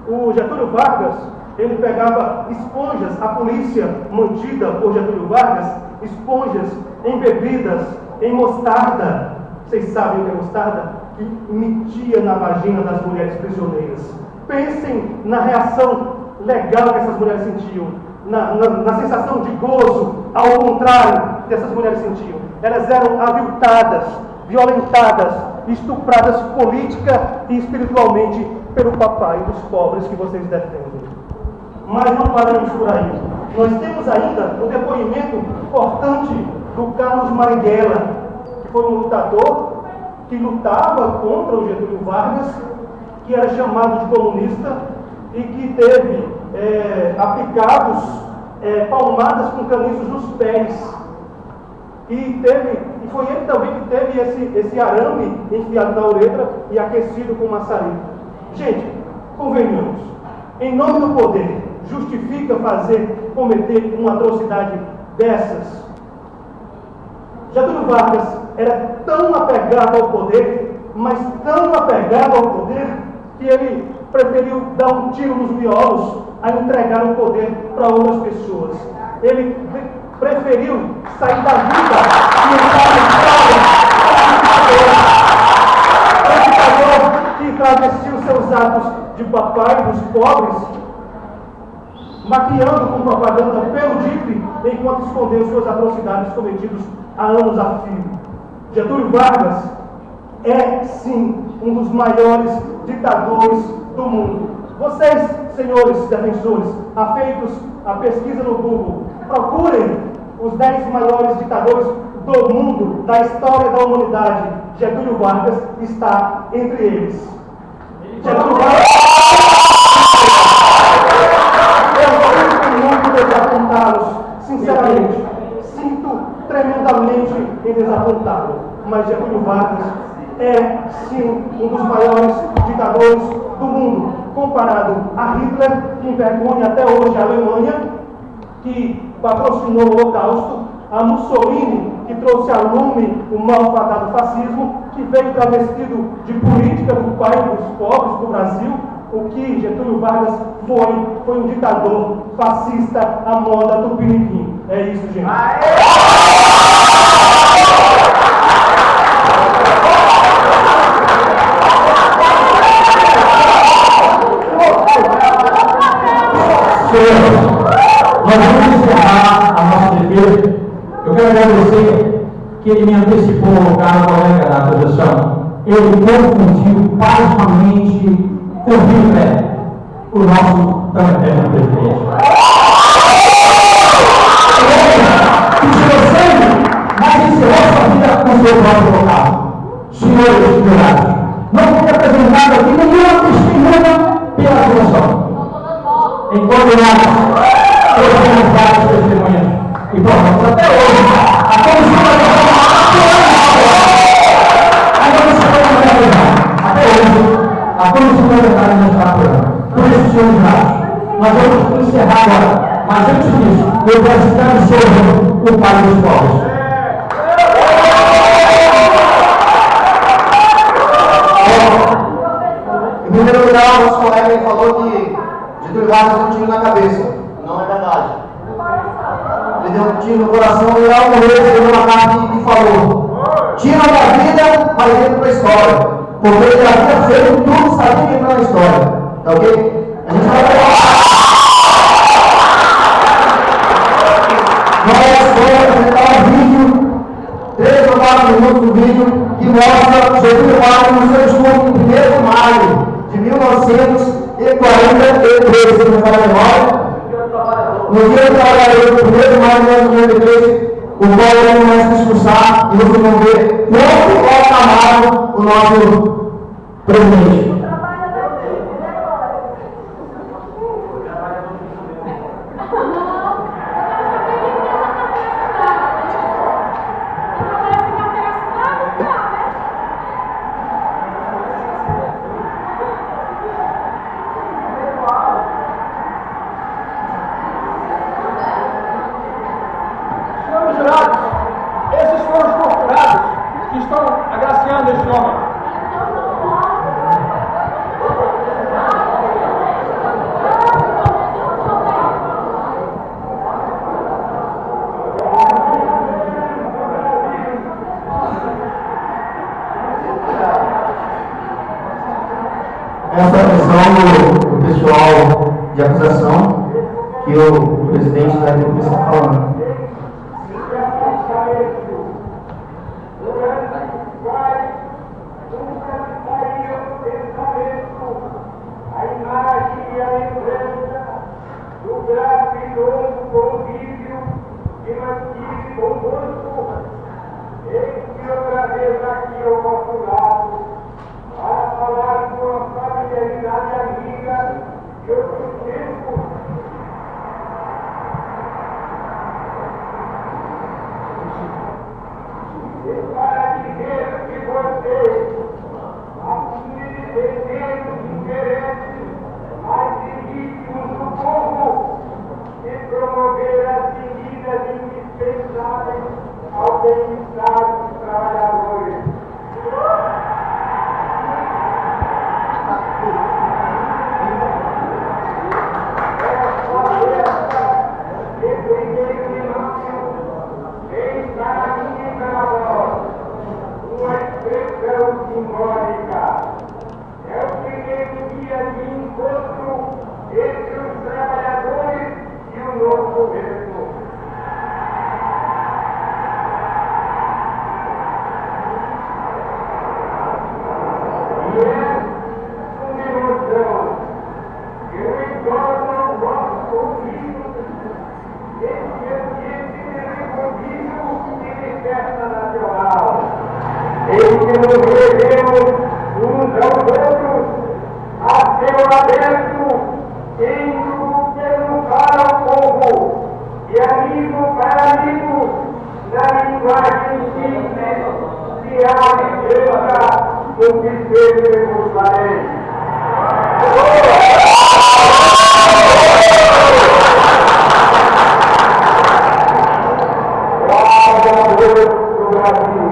O Getúlio Vargas, ele pegava esponjas, a polícia mantida por Getúlio Vargas, esponjas embebidas em mostarda. Vocês sabem o que é mostarda? Que metia na vagina das mulheres prisioneiras. Pensem na reação legal que essas mulheres sentiam, na sensação de gozo, ao contrário dessas mulheres sentiam. Elas eram aviltadas, violentadas, estupradas política e espiritualmente pelo papai dos pobres que vocês defendem. Mas não paramos por aí. Nós temos ainda o depoimento importante do Carlos Marighella, que foi um lutador que lutava contra o Getúlio Vargas, que era chamado de comunista e que teve aplicados palmadas com caniços nos pés. E foi ele também que teve esse arame enfiado na uretra e aquecido com maçarico. Gente, convenhamos, em nome do poder, justifica cometer uma atrocidade dessas? Getúlio Vargas era tão apegado ao poder, mas tão apegado ao poder, que ele preferiu dar um tiro nos miolos a entregar o poder para outras pessoas. Ele preferiu sair da vida e entrar na história como ditador que travestiu seus atos de papai dos pobres, maquiando com propaganda pelo DIP, enquanto escondeu suas atrocidades cometidas há anos a fio. Getúlio Vargas é, sim, um dos maiores ditadores do mundo. Vocês, senhores defensores, afeitos à pesquisa no Google, procurem os 10 maiores ditadores do mundo, da história da humanidade. Getúlio Vargas está entre eles. Getúlio Vargas... Eu sinto muito desapontá-los, sinceramente. Sinto tremendamente em desapontá-lo. Mas Getúlio Vargas é, sim, um dos maiores ditadores do mundo, comparado a Hitler, que envergonha até hoje a Alemanha, que patrocinou o Holocausto, a Mussolini, que trouxe a lume o malfadado fascismo, que veio travestido de política do pai dos pobres para o Brasil. O que Getúlio Vargas foi um ditador fascista à moda do Tupiniquim. É isso, gente. Nós vamos encerrar a nossa defesa. Eu quero agradecer que ele me antecipou no carro colega da acusação. Ele confundiu pasmamente com o Hitler, o nosso também presidente. Que tirou sangue, mas encerrou sua vida com seu próprio local. Senhores jurados, não foi apresentado aqui nenhuma testemunha pela acusação. Enquanto nós trouxemos várias testemunhas e provamos até hoje, a comissão vai por isso, senhores jurados, nós vamos encerrar agora. Mas antes disso, eu quero citar o senhor, o pai dos pobres. Em primeiro lugar, o nosso colega falou que Getúlio Vargas deu um tiro na cabeça. Não é verdade. Ele deu um tiro no coração e ao morrer escreveu uma carta que falou: tira da vida, mas entra para a história. Porque ele já havia feito tudo, sabia que entrar na história. Tá ok? A gente vai apresentar um vídeo, 3 ou 4 minutos do vídeo, que mostra Getúlio Vargas no seu discurso em 1º de maio de 1943, se não me falha a memória. No dia do trabalhador, 1º de maio de 1943, o povo começa a discursar e vocês vão ver quanto é amado o nosso presidente. Essa questão do pessoal de acusação que o presidente da República está falando. A imagem e a lembrança do grave e longo convívio que mantive convosco, eis-me outra vez aqui ao vosso lado, para falar com a familiaridade amiga de outros tempos. E para dizer que vocês, assim defendendo os interesses mais legítimos do povo, e promover as medidas indispensáveis ao bem-estar dos trabalhadores. Simbólica. É o primeiro dia de encontro entre os trabalhadores e o novo governo. E é uma emoção que retorna ao vosso ouvido esse ambiente de convívio e de festa nacional. Em que nos revemos uns aos outros, a céu aberto, indo perguntar ao povo, e amigo para amigo, na linguagem simples de ave branca, no que sempre vos farei. Glória a Deus do Brasil.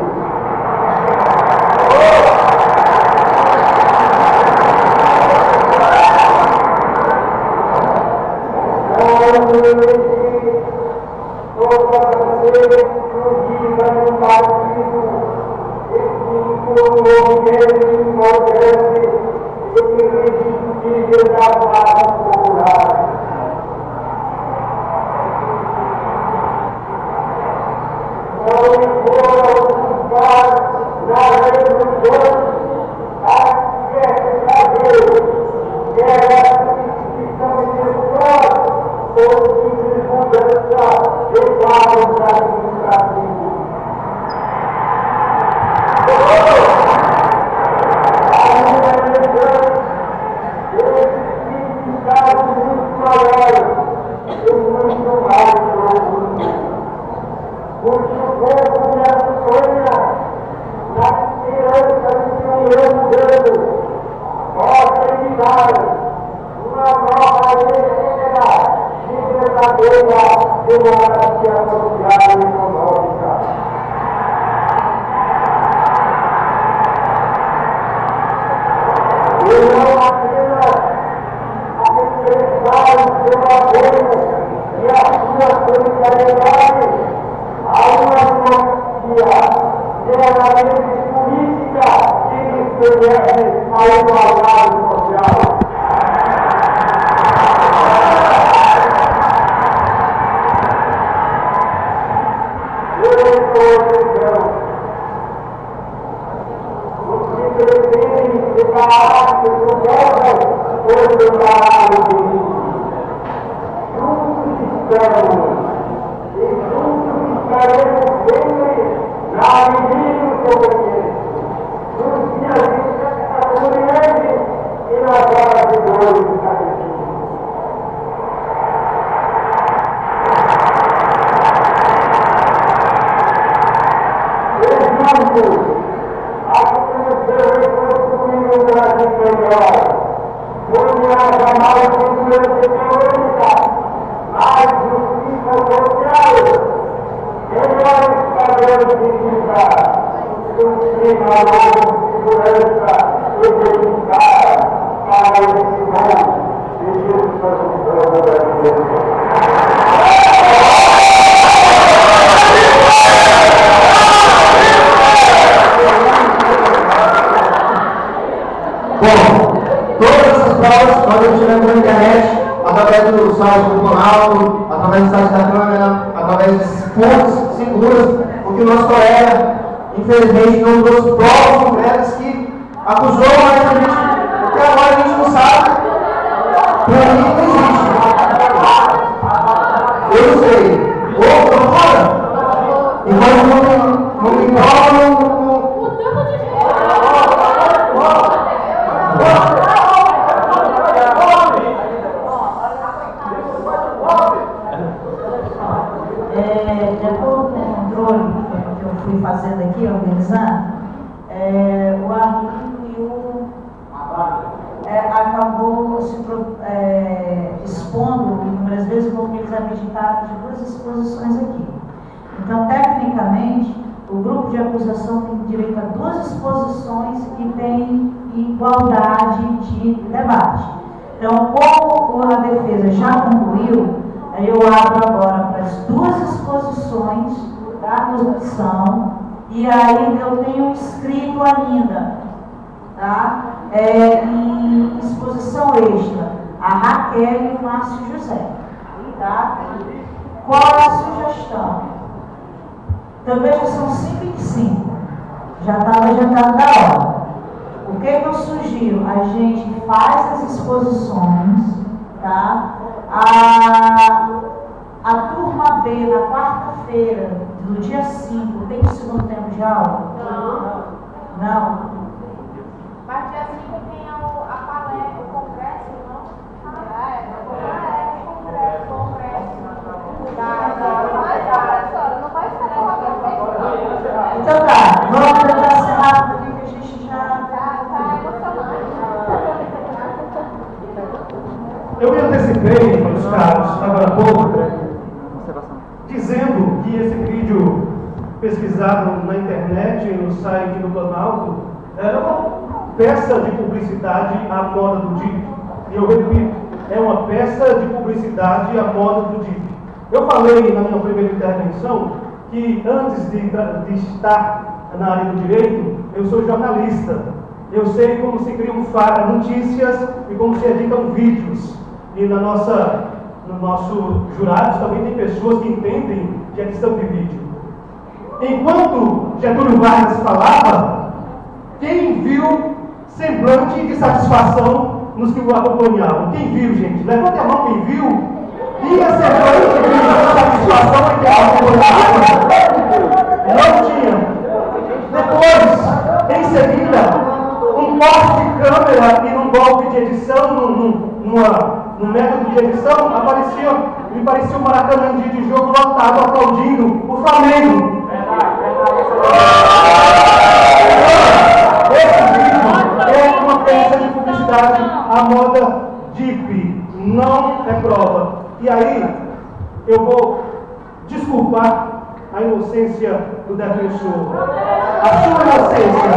provas nós obtivemos na internet, através do site do Planalto, através do site da Câmara, através de fontes seguras, porque o nosso colega, infelizmente, não trouxe provas concretas que acusou, mas a gente, até agora a gente não sabe. Para mim não existe. Eu não sei. Ou procura. Enquanto não me provam, de acordo com o controle que eu fui fazendo aqui, organizando, o Arlindo e o acabou se expondo inúmeras vezes, porque eles acreditaram de duas exposições aqui. Então, tecnicamente, o grupo de acusação tem direito a duas exposições e tem igualdade de debate. Então, como a defesa já concluiu, eu abro agora para as duas exposições da acusação, e aí eu tenho escrito ainda, tá? Em exposição extra, a Raquel e o Márcio José. Tá? Qual é a sugestão? Também já são 5h05, já está adiantado da hora. O que eu sugiro? A gente faz as exposições, tá? A turma B, na quarta-feira, do dia 5, tem o segundo tempo de aula? Não. Mas dia 5 tem a palestra, o congresso, não? Não vai esperar. Então tá, vamos tentar ser rápido aqui que a gente já tá emocionado. Eu me antecipei, meus caros, agora há pouco, dizendo que esse vídeo pesquisado na internet, no site do Planalto, era uma peça de publicidade à moda do DIP. E eu repito, é uma peça de publicidade à moda do DIP. Eu falei na minha primeira intervenção que antes de estar na área do direito, eu sou jornalista. Eu sei como se criam notícias e como se editam vídeos. E no nosso jurados também tem pessoas que entendem de edição de vídeo. Enquanto Getúlio Vargas falava, quem viu semblante de satisfação nos que o acompanhavam? Quem viu, gente? Levante a mão quem viu. Tinha semblante de satisfação em quem acompanhava? Não tinha. Depois, em seguida, um corte de câmera e num golpe de edição, no método de edição, me parecia um Maracanã de jogo lotado aplaudindo o Flamengo. Esse vídeo é uma peça de publicidade à moda DIP, não é prova. E aí, eu vou desculpar a inocência do defensor. A sua inocência.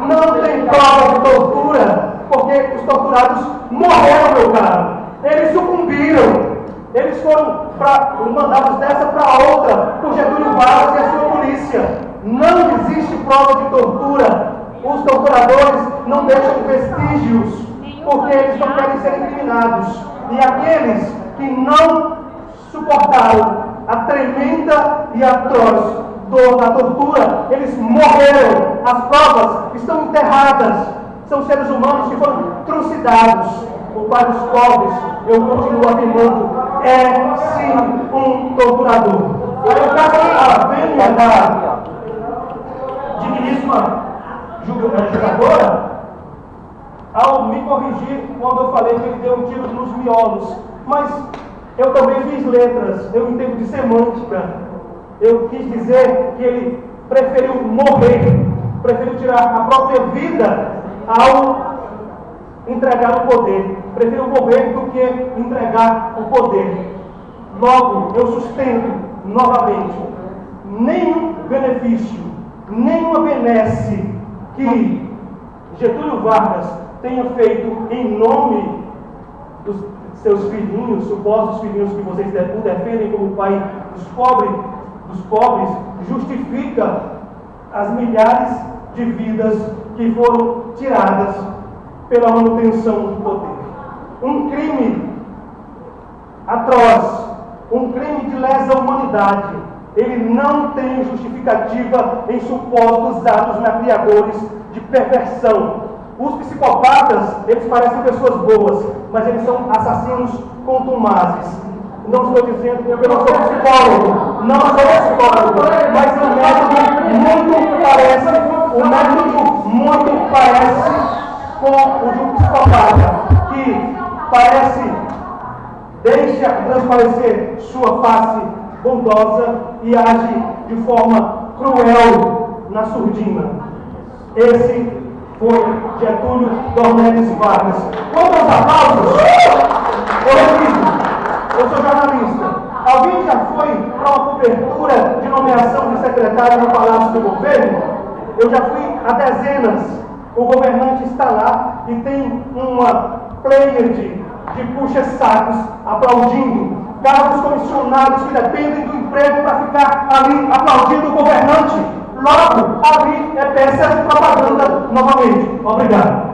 Não tem prova de tortura, porque os torturados morreram, meu caro. Eles sucumbiram. Eles foram mandados dessa para outra por Getúlio Vargas e a sua polícia. Não existe prova de tortura. Os torturadores não deixam vestígios, porque eles não querem ser incriminados. E aqueles que não suportaram a tremenda e atroz dor da tortura, eles morreram. As provas estão enterradas. São seres humanos que foram trucidados. O pai dos pobres, eu continuo afirmando, é sim um torturador. Aí eu peço a vênia da digníssima jogadora ao me corrigir quando eu falei que ele deu um tiro nos miolos. Mas eu também fiz letras, eu entendo de semântica. Eu quis dizer que ele preferiu morrer, preferiu tirar a própria vida ao entregar o poder. Preferiu morrer do que entregar o poder. Logo, eu sustento novamente, nenhum benefício, nenhuma benesse que Getúlio Vargas tenha feito em nome dos seus filhinhos, supostos filhinhos que vocês o defendem como pai dos pobres justifica as milhares de vidas que foram tiradas pela manutenção do poder. Um crime atroz, um crime de lesa humanidade, ele não tem justificativa em supostos atos maquiadores de perversão. Os psicopatas, eles parecem pessoas boas, mas eles são assassinos contumazes. Não estou dizendo que eu não sou psicólogo, não sou psicólogo, mas o método muito parece com o de um psicopata, que parece, deixa transparecer sua face bondosa e age de forma cruel na surdina. Esse foi Getúlio Dornelles Vargas. Quanto aos aplausos, eu sou jornalista. Alguém já foi para uma cobertura de nomeação de secretário no Palácio do Governo? Eu já fui a dezenas. O governante está lá e tem uma pleiade de puxa-sacos aplaudindo. Cargos comissionados que dependem do emprego para ficar ali aplaudindo o governante. Logo, ali é peça de propaganda novamente. Obrigado.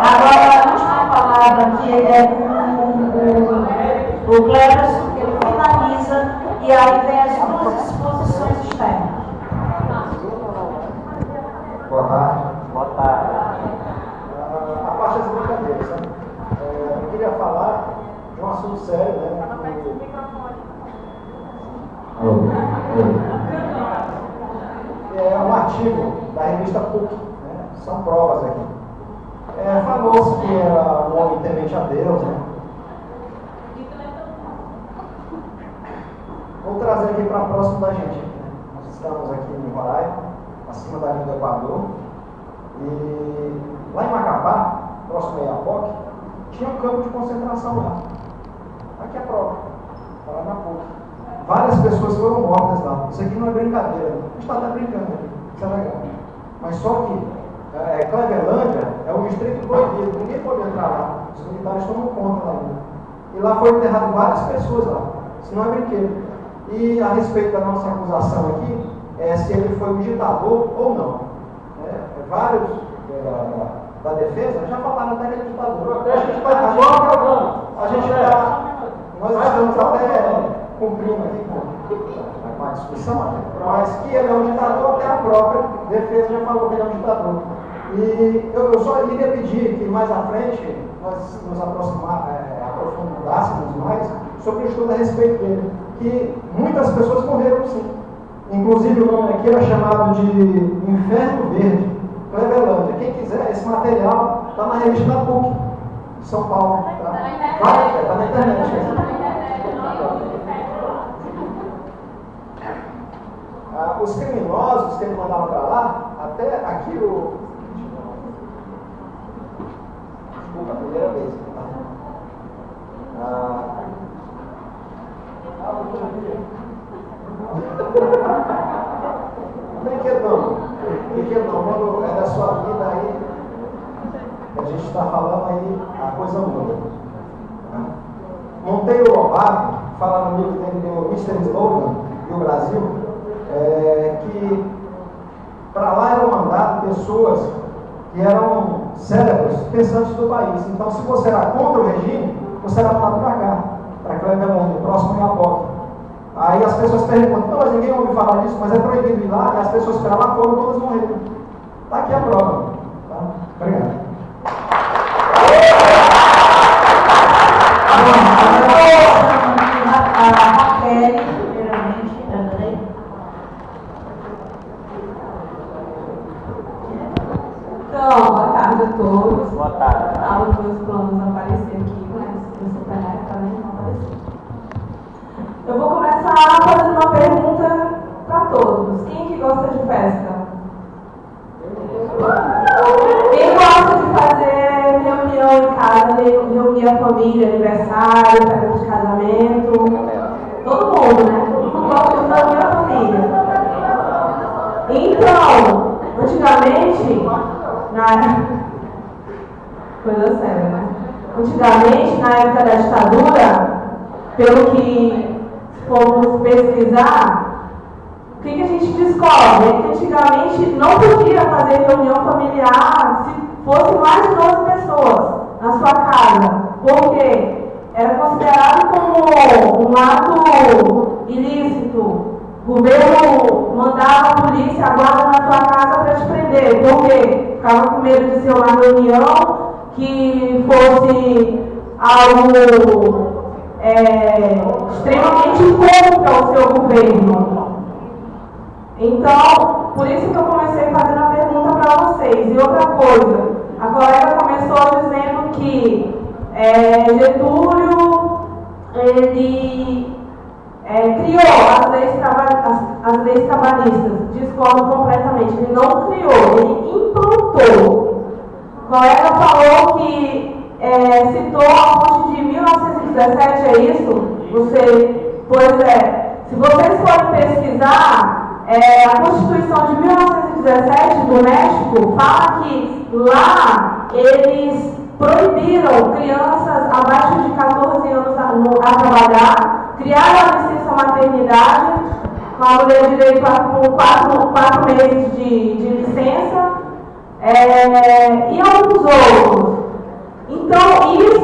Agora, a última palavra aqui é o Cleberson, que ele finaliza, e aí vem as duas exposições externas. Boa tarde. Boa tarde. A parte das brincadeiras, né? Eu queria falar de um assunto sério, né? É um artigo da revista PUC, né? São provas aqui. Falou-se que era um homem temente a Deus, né? Vou trazer aqui para próximo da gente. Nós estamos aqui em Roraima, acima da linha do Equador, e lá em Macapá, próximo a Iapoque, tinha um campo de concentração lá. Aqui é a prova, está lá na PUC. Várias pessoas foram mortas lá. Isso aqui não é brincadeira, a gente está até brincando aqui, isso é legal. Mas só que Clevelândia é um distrito proibido, ninguém pode entrar lá. Os militares tomam conta lá ainda. E lá foram enterradas várias pessoas lá. Isso não é brinquedo. E a respeito da nossa acusação aqui, é se ele foi um ditador ou não. Vários da defesa já falaram até que ele é ditador. Nós estamos até cumprindo aqui com a discussão, mas que ele é um ditador, até a própria defesa já falou que ele é um ditador. E eu só iria pedir que mais à frente nós nos aprofundássemos mais sobre o estudo a respeito dele, que muitas pessoas morreram sim. Inclusive o nome aqui era chamado de Inferno Verde, Clevelândia. Quem quiser, esse material está na revista da PUC, de São Paulo. Está na internet. Os criminosos que ele mandava para lá, até aqui Desculpa, a primeira vez. Brinquedo não, quando é da sua vida aí, que a gente está falando aí, a coisa muda. Monteiro Lobato fala no livro dele do Mr. Slogan e o Brasil, que para lá eram mandadas pessoas que eram cérebros pensantes do país. Então, se você era contra o regime, você era mandado para cá, para Clevelândia, próximo a Iapoque. Aí as pessoas perguntam, não, mas ninguém ouve falar disso, mas é proibido ir lá, e as pessoas para lá foram, todas morreram. Está aqui a prova. Tá? Obrigado. A Raquel, primeiramente, André. Então, boa tarde a todos. Boa tarde. Estava nos meus planos aparecer aqui, mas eu sou penetra, né? Não apareceu. Eu vou começar fazendo uma pergunta para todos. Quem que gosta de festa? Quem gosta de fazer reunião em casa, reunir a família, aniversário, festa de casamento? Todo mundo, né? Todo mundo gosta de reunir a família. Então, antigamente, Coisa séria, né? Antigamente, na época da ditadura, pelo que fomos pesquisar, o que a gente descobre? É que antigamente não podia fazer reunião familiar se fosse mais de 12 pessoas na sua casa, porque era considerado como um ato ilícito. O governo mandava a polícia, a guarda na tua casa para te prender, porque ficava com medo de ser uma reunião que fosse algo extremamente contra o seu governo. Então, por isso que eu comecei fazendo a pergunta para vocês. E outra coisa, a colega começou dizendo que Getúlio, ele criou as leis trabalhistas. Discordo completamente. Ele não criou, ele implantou. A colega falou que citou a fonte de 1917, é isso? Pois é. Se vocês forem pesquisar, a Constituição de 1917 do México fala que lá eles proibiram crianças abaixo de 14 anos a trabalhar, criaram a licença maternidade, com a mulher direito a 4 meses de licença, e alguns outros. Então, isso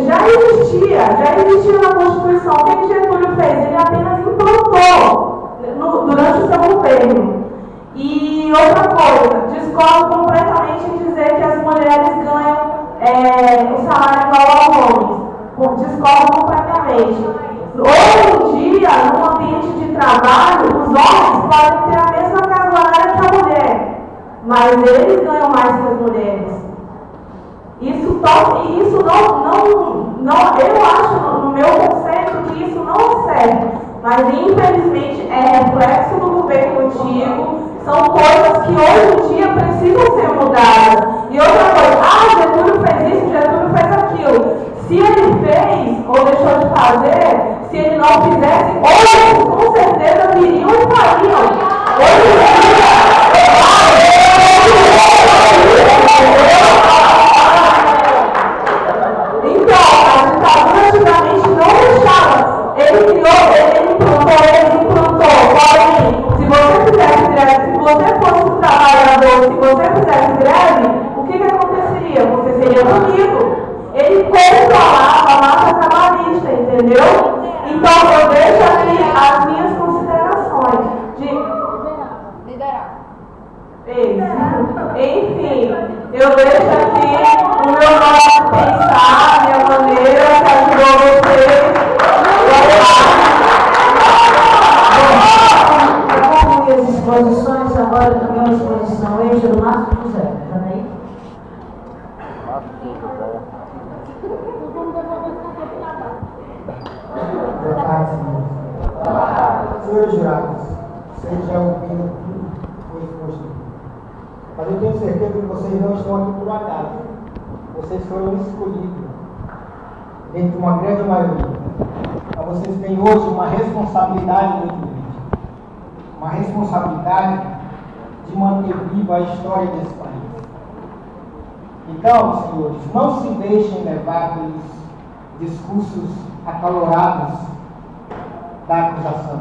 já existia na Constituição. O que Getúlio fez? Ele apenas implantou durante o seu governo. E outra coisa, discordo completamente em dizer que as mulheres ganham o salário igual aos homens. Discordo completamente. Hoje em dia, no ambiente de trabalho, os homens podem ter a mesma carga horária que a mulher, mas eles ganham mais que as mulheres. Isso não, eu acho, no meu conceito, que isso não é certo, mas infelizmente é reflexo do governo antigo, são coisas que hoje em dia precisam ser mudadas. E outra coisa, Getúlio fez isso, Getúlio fez aquilo. Se ele fez ou deixou de fazer, se ele não fizesse, outros com certeza viriam e fariam. Hoje em dia, então, a ditadura antigamente não deixava. Ele implantou. Porém, se você fizesse greve, se você fosse um trabalhador, se você fizesse greve, o que aconteceria? Você seria punido. Ele controlava a massa trabalhista, entendeu? Então, eu deixo aqui as minhas considerações. Liderar. Enfim, eu deixo aqui o meu modo de pensar, a minha maneira, que ajudou vocês. Eu concluí as exposições, agora também uma exposição extra do Márcio José. Está aí? Boa tarde, senhores. Senhores jurados, vocês já ouviram tudo que foi exposto aqui. Mas eu tenho certeza que vocês não estão aqui por acaso. Vocês foram escolhidos dentro de uma grande maioria. Mas vocês têm hoje uma responsabilidade muito grande. Uma responsabilidade de manter viva a história desse país. Então, senhores, não se deixem levar pelos discursos acalorados da acusação.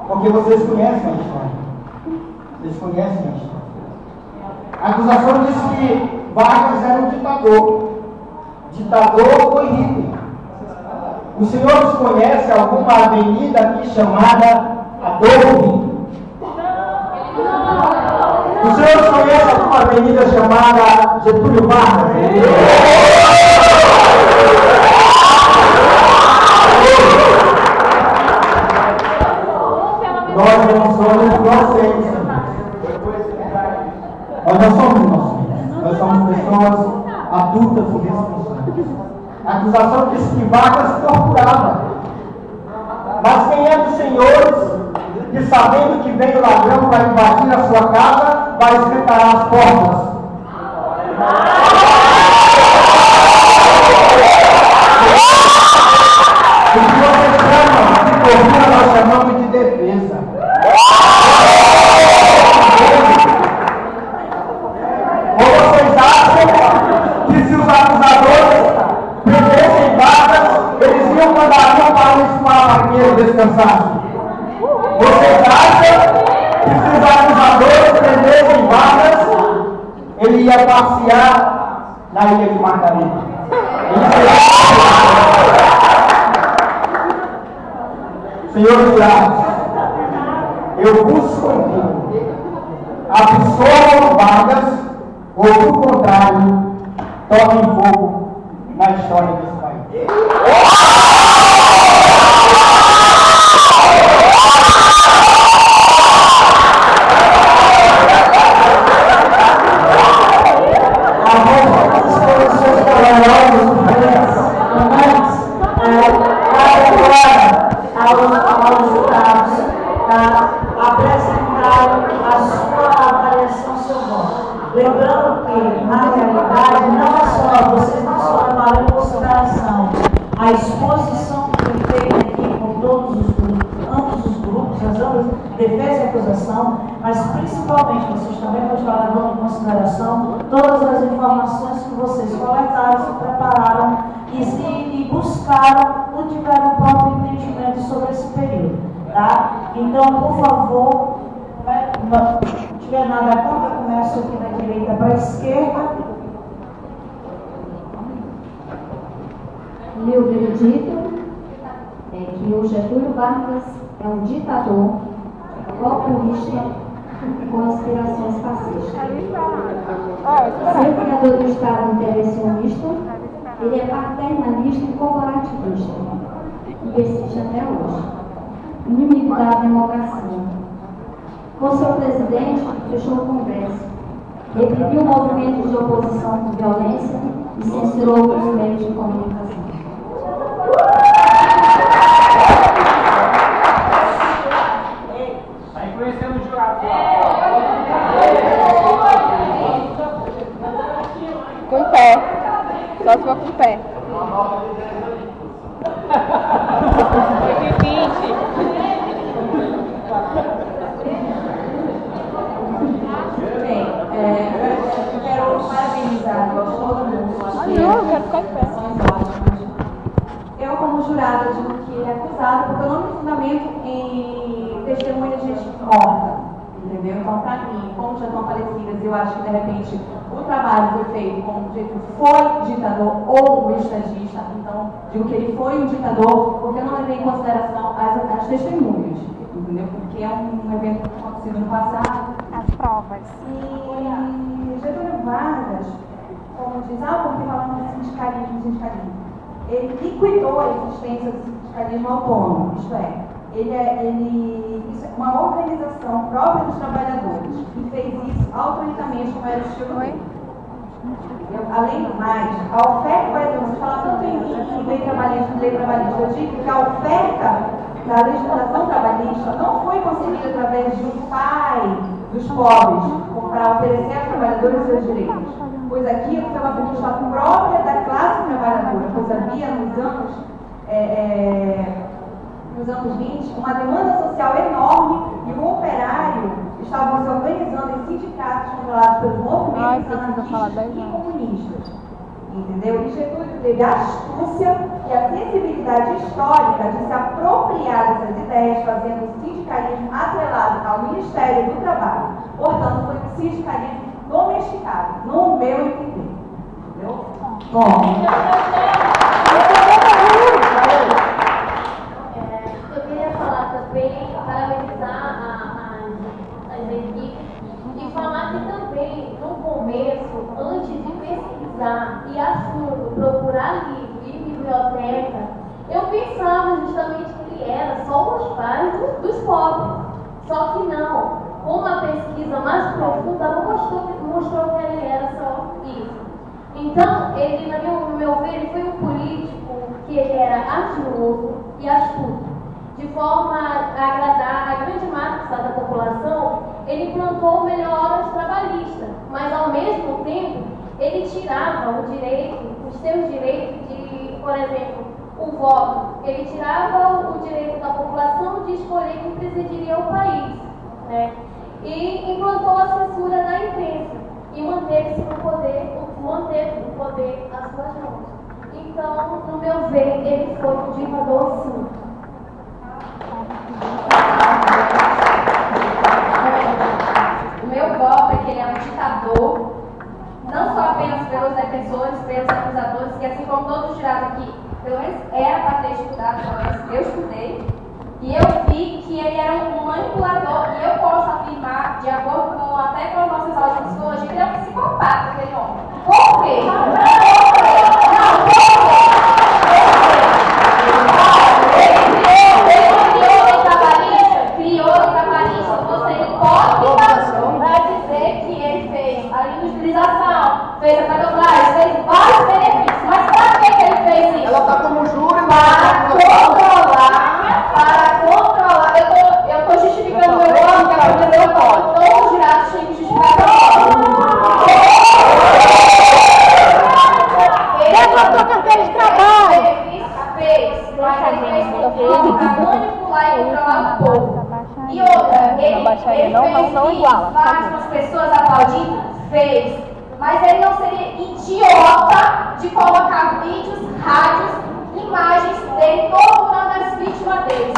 Porque vocês conhecem a história. Vocês conhecem a história. A acusação diz que Vargas era um ditador. Ditador foi Hitler. Os senhores conhecem alguma avenida aqui chamada Adolfo Hitler? Os senhores conhecem alguma avenida chamada Getúlio Vargas? Nós não somos inocentes. Nós não somos inocentes. Nós somos pessoas adultas e responsáveis. A acusação diz que Vargas torturava. Mas quem é dos senhores que, sabendo que vem o ladrão para invadir a sua casa, vai escancarar as portas? O que vocês chamam de tortura, nós chamamos de defesa. Ou vocês acham que se os daria para esse malabaqueiro descansar? Vocês acham que se os acusadores prendessem Vargas, ele ia passear na ilha de Margarida? Senhor jurados, eu vos convido, absolvam Vargas, ou do contrário, toquem fogo na história desse país. Aos jurados apresentar a sua avaliação, seu voto. Lembrando que, na realidade, não é só, vocês não só levaram em consideração a exposição que foi feita aqui por todos os grupos, ambos os grupos, as ambas, defesa e acusação, mas principalmente vocês também estão levando em consideração todas as informações que vocês coletaram, se prepararam e buscaram ou tiveram o próprio entendimento sobre esse período. Tá? Então, por favor, não tiver nada contra, começo aqui da direita para a esquerda. Meu veredito é que o Getúlio Vargas é um ditador, populista, com aspirações fascistas. Ser criador do Estado intervencionista, ele é paternalista e corporativista, e persiste até hoje. Inimigo da democracia. Com seu presidente, fechou o Congresso, reprimiu movimentos de oposição com violência e censurou os meios de comunicação. Está influenciando o jurado. Com o pé. Só se for com o pé. Bem, eu quero parabenizar todo mundo. Eu quero ficar em pé. Eu, como jurada, digo que ele é acusado porque eu não me fundamento em testemunha de gente morta, entendeu? Então, para mim, como já estão falecidas, eu acho que, de repente, o trabalho foi feito como o sujeito foi ditador ou estadista, então, digo que ele foi um ditador porque eu não levei em consideração as testemunhas, entendeu? Porque é um evento acontecido no passado. As provas. E Getúlio Vargas, como diz, porque falamos de sindicalismo, ele liquidou a existência do sindicalismo autônomo, isto é, isso é uma organização própria dos trabalhadores e fez isso autoritamente, como era o estilo dele. Além do mais, a oferta, por exemplo, você fala tanto em lei trabalhista, eu digo que a oferta da legislação trabalhista não foi concebida através de um pai dos pobres para oferecer aos trabalhadores seus direitos, pois aquilo foi uma conquista própria da classe trabalhadora, pois havia nos anos 20, uma demanda social enorme e o operário estava se organizando em sindicatos controlados pelos movimentos anarquistas e comunistas. Entendeu? E Getúlio teve a astúcia e a sensibilidade histórica de se apropriar dessas ideias, fazendo o sindicalismo atrelado ao Ministério do Trabalho. Portanto, foi um sindicalismo domesticado, no meu entender. Entendeu? Bom. Eu queria falar também, parabenizar as equipes e falar que também, no começo, antes de pesquisar e a fundo procurar livro e biblioteca, eu pensava justamente que ele era só os pais dos pobres. Só que não. Uma pesquisa mais profunda mostrou que ele era só isso. Então, ele, no meu ver, ele foi um político que ele era ardiloso e astuto. De forma a agradar a grande massa da população, ele implantou melhoras trabalhistas, mas ao mesmo tempo ele tirava os seus direitos de, por exemplo, o voto. Ele tirava o direito da população de escolher quem presidiria o país, né? E implantou a censura da imprensa e manteve no poder às suas mãos. Então, no meu ver, ele foi um ditador, sim. O meu voto é que ele é um ditador, não só apenas pelos defensores, pelos acusadores, que assim como todos os jurados aqui, pelo menos era para ter estudado, pelo menos eu estudei, e eu vi que ele era um manipulador, e eu posso afirmar, de acordo com até com as nossas aulas de psicologia, que ele é um psicopata, aquele homem. Por quê? Criou lei trabalhista, você hipócrita para dizer que ele fez a industrialização, fez a cadoblagem, fez vários benefícios. Mas para que ele fez isso? Ela está como júri, Para controlar. Eu estou justificando meu voto, que aconteceu o voto. Todos os jurados têm que justificar meu voto. Levantou carteira de trabalho. Fez, mas ele fez com forma para manipular e controlar o povo. E outra, ele fez várias pessoas aplaudindo, fez, mas ele não seria idiota de colocar vídeos, rádios, imagens dele torturando as vítimas dele.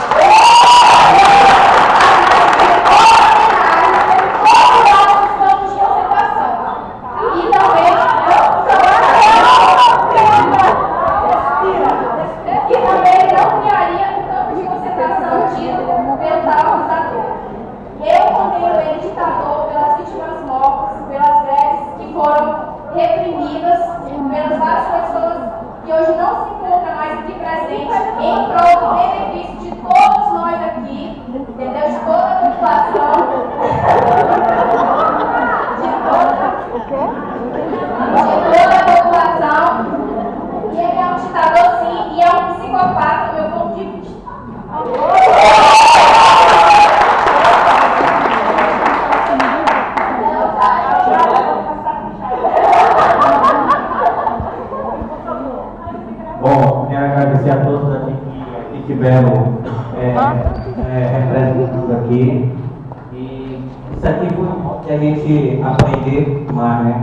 Eu condeno ele ditador pelas vítimas mortas, pelas greves que foram reprimidas, pelas várias pessoas que hoje não se encontram mais aqui presentes, em prol do benefício de todos nós aqui, entendeu? De toda a população. De toda a população. E ele é um ditador, sim, e é um psicopata, do meu ponto de vista. Bom, quero agradecer a todos aqui que estiveram representando aqui. E isso aqui foi bom que a gente aprender mais, né?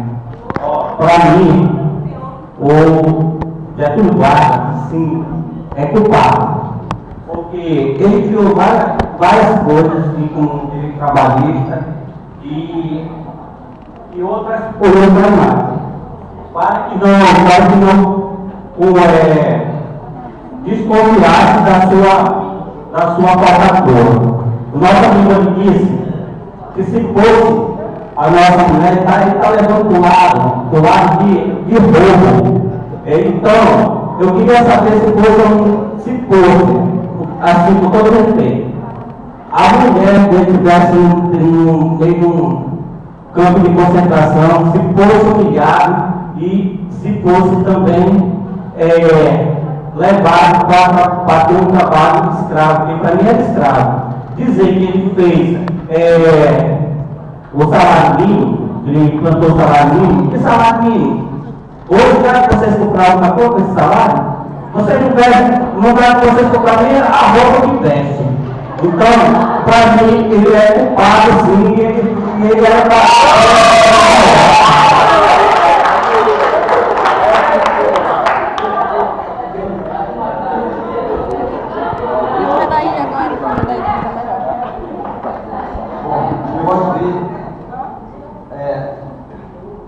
Para mim, o Getúlio Vargas, sim, é culpado. Porque ele criou várias coisas, assim, como direito trabalhista e outras coisas mais. Para que não desconfiasse da sua falcatrua. O nosso amigo disse que se fosse a nossa mulher, ele está levando para o lado de roubo. Então, eu queria saber se fosse, assim, com todo respeito, a mulher que estivesse no meio de um campo de concentração, se fosse humilhado e se fosse também levado para ter um trabalho de escravo, porque para mim era escravo. Dizer que ele fez o salário mínimo, ele plantou o salário mínimo, que salário mínimo? Hoje, já que vocês compraram uma coisa com esse salário, vocês não dá para vocês comprar nem a roupa que veste. Então, para mim, ele é culpado, sim, e ele era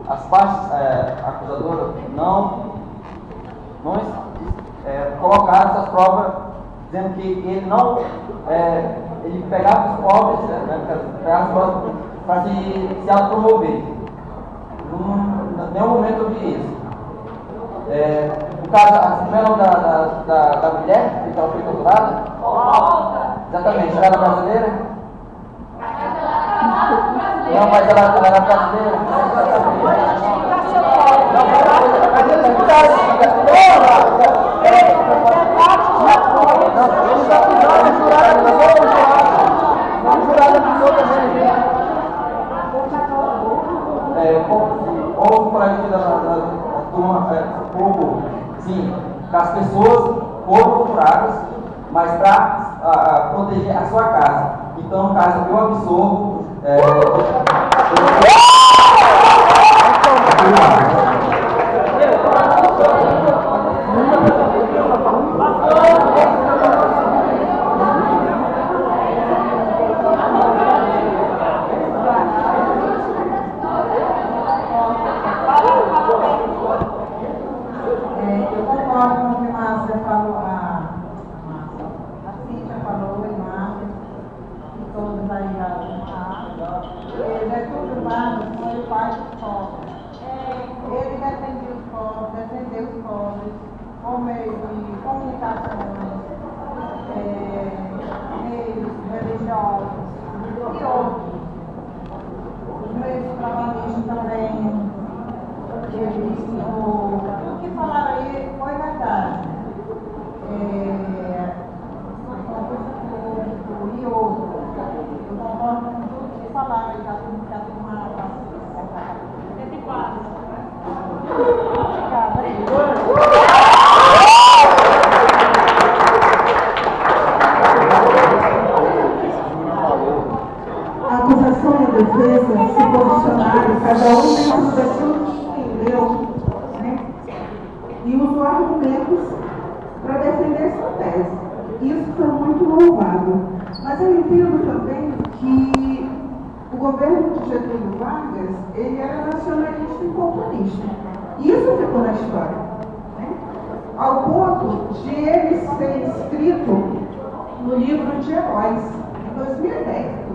as partes acusadoras não colocaram essas provas dizendo que ele não ele pegava os pobres, pegava os pobres para se autopromover. Em nenhum momento eu vi isso. No caso, a nome da mulher que estava foi torturada? Exatamente, ela era brasileira? Não, mas ela era brasileira. Ou por aí da turma, sim, que as pessoas foram procuradas, mas para proteger a sua casa. Então, no caso, eu absorvo. por meio de comunicações, meios religiosos e outros. Os meios trabalhistas também, o que falaram aí foi verdade. E outros. Eu concordo com tudo que falaram aí, da turma. A acusação e a defesa se posicionaram, cada um dentro daquilo que entendeu, né? E usou argumentos para defender sua tese. Isso foi muito louvável. Mas eu entendo também que o governo de Getúlio Vargas, ele era nacionalista e comunista. Isso ficou na história, né? Ao ponto de ele ser escrito no livro de Heróis, em 2010.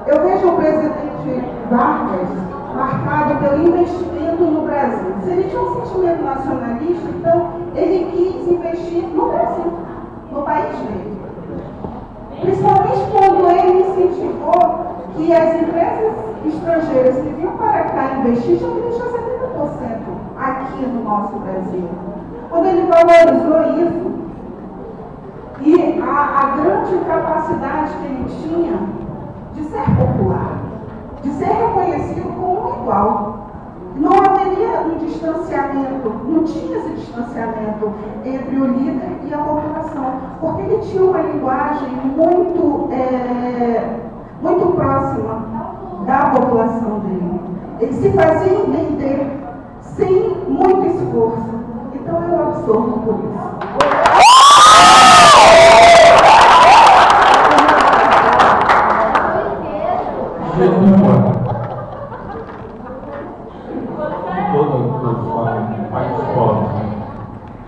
Eu vejo o presidente Vargas marcado pelo investimento no Brasil. Se ele tinha um sentimento nacionalista, então ele quis investir no Brasil, no país dele. Principalmente quando ele incentivou que as empresas estrangeiras que vinham para cá investir tinham que deixar 70% aqui no nosso Brasil. Quando ele valorizou isso, e a grande capacidade que ele tinha de ser popular, de ser reconhecido como um igual. Não haveria um distanciamento, não tinha esse distanciamento entre o líder e a população, porque ele tinha uma linguagem muito próxima da população dele. Ele se fazia entender sem muito esforço. Então eu absorvo por isso.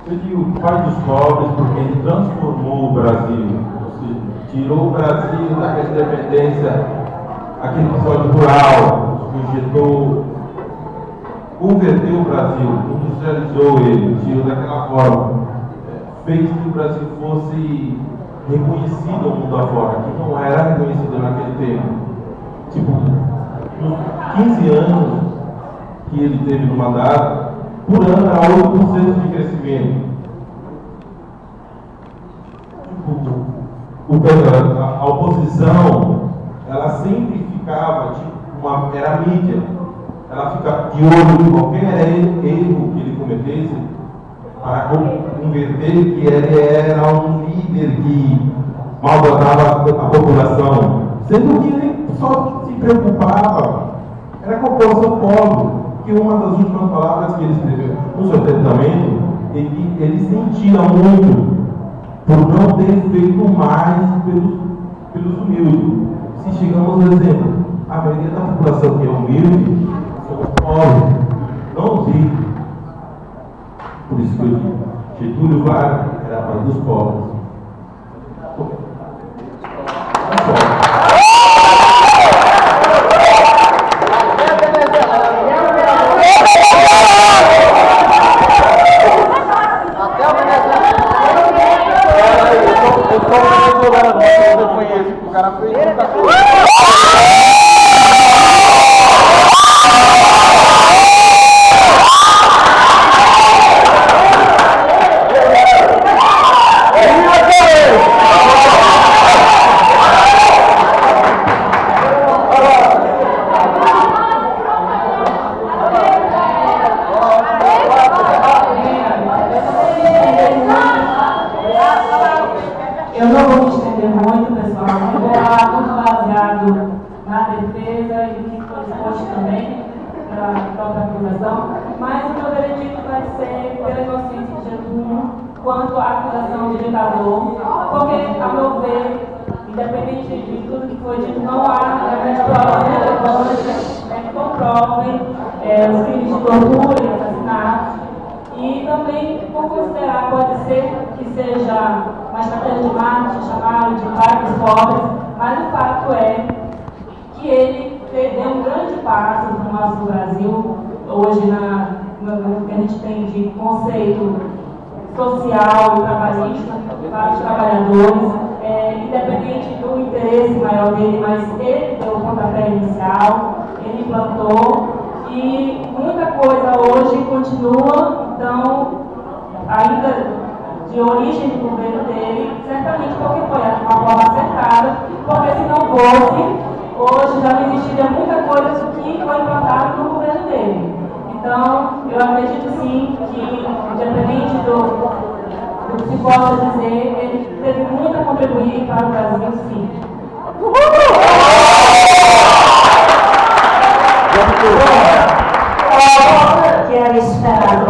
Eu digo pai dos pobres porque ele transformou o Brasil, ou seja, tirou o Brasil daquela dependência, aquele episódio rural, injetou, converteu o Brasil, industrializou ele, tirou daquela forma, fez que o Brasil fosse reconhecido ao mundo afora, que não era reconhecido naquele tempo. Tipo, nos 15 anos que ele teve no mandato, por ano era 8% de crescimento. A oposição, ela sempre ficava, tipo, era mídia. Ela fica de olho em qualquer erro que ele cometesse para converter que ele era um líder que maltratava a população. Sendo que ele só se preocupava, era com a população pobre. Que uma das últimas palavras que ele escreveu no seu testamento, ele sentia muito por não ter feito mais pelos humildes. Se chegamos ao exemplo, a maioria da população que é humilde são pobres, não os ricos. Por isso que eu digo, Getúlio Vargas era pai dos pobres. Eu conheço, o cara fez muita coisa. Eu não vou me estender muito, pessoal. Eu vou falar muito baseado na defesa e no que foi exposto também da própria acusação. Mas o meu veredito vai ser pela inocência de Getúlio quanto à acusação de ditador, porque, a meu ver, independente de tudo que foi dito, não há realmente provas relevantes que comprovem os crimes de tortura e assassinato. E também, por considerar, pode ser que seja uma estratégia de marketing, chamado de pai dos pobres, mas o fato é que ele deu um grande passo no nosso Brasil, hoje que a gente tem de conceito social e trabalhista para os trabalhadores, independente do interesse maior dele, mas ele deu o pontapé inicial, ele implantou, e muita coisa hoje continua, então, ainda de origem do governo dele, certamente porque foi uma forma acertada, porque se não fosse, hoje já não existiria muita coisa que foi implantada no governo dele. Então, eu acredito sim que, independente do que se possa dizer, ele teve muito a contribuir para o Brasil, sim. Que era esperado.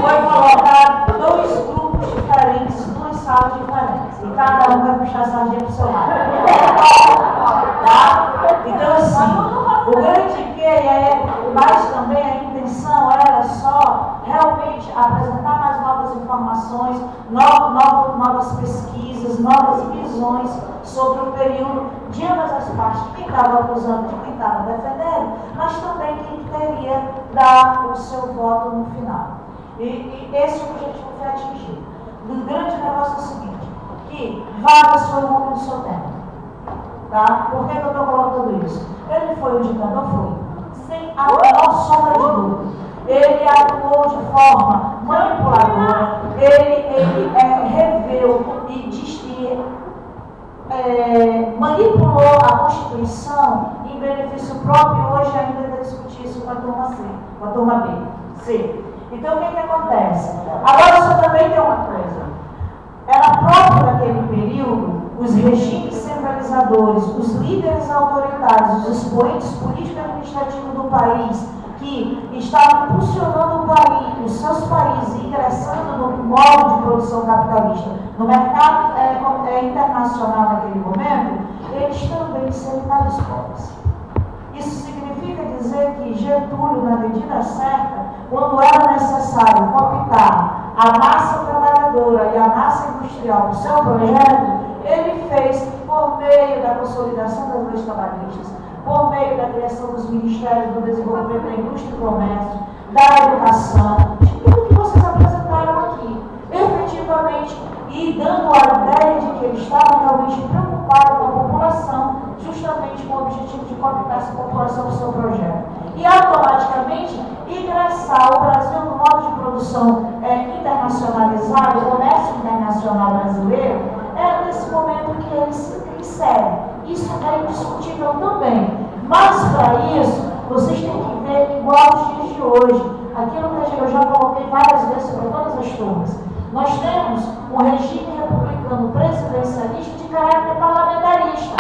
Foi colocado dois grupos diferentes, duas salas diferentes, e cada um vai puxar a sardinha para o seu lado. Tá? Então, assim, o grande que mas também a intenção era só realmente apresentar mais novas informações, novas pesquisas, novas visões sobre o período de ambas as partes, quem estava acusando, de quem estava defendendo, mas também quem teria dar o seu voto no final. E esse objetivo foi atingido. O grande negócio é o seguinte, que Vargas foi o nome do seu tempo. Tá? Por que eu estou colocando isso? Ele foi o ditador? Foi. Sem a menor sombra de dúvida. Ele atuou de forma manipuladora, ele reveu e manipulou a Constituição em benefício próprio, e hoje ainda vai discutir isso com a turma C, com a turma B. C. Então o que acontece? Agora só também tem uma coisa. Era próprio daquele período os regimes centralizadores, os líderes autoritários, os expoentes político-administrativos do país, que estavam impulsionando o país, os seus países, ingressando no modo de produção capitalista, no mercado internacional naquele momento, eles também seriam os pobres. Isso significa dizer que Getúlio, na medida certa, quando era necessário cooptar a massa trabalhadora e a massa industrial no seu projeto, ele fez por meio da consolidação das leis trabalhistas, por meio da criação dos Ministérios do Desenvolvimento da Indústria e Comércio, da Educação, de tudo que vocês apresentaram aqui, efetivamente, e dando a ideia de que ele estava realmente preocupado com a população, justamente com o objetivo de cooptar essa população no seu projeto. E automaticamente ingressar o Brasil no modo de produção internacionalizado, o comércio internacional brasileiro, é nesse momento que ele se insere. Isso é indiscutível também. Mas para isso, vocês têm que ver igual aos dias de hoje. Aquilo que eu já coloquei várias vezes para todas as turmas. Nós temos um regime republicano presidencialista de caráter parlamentarista,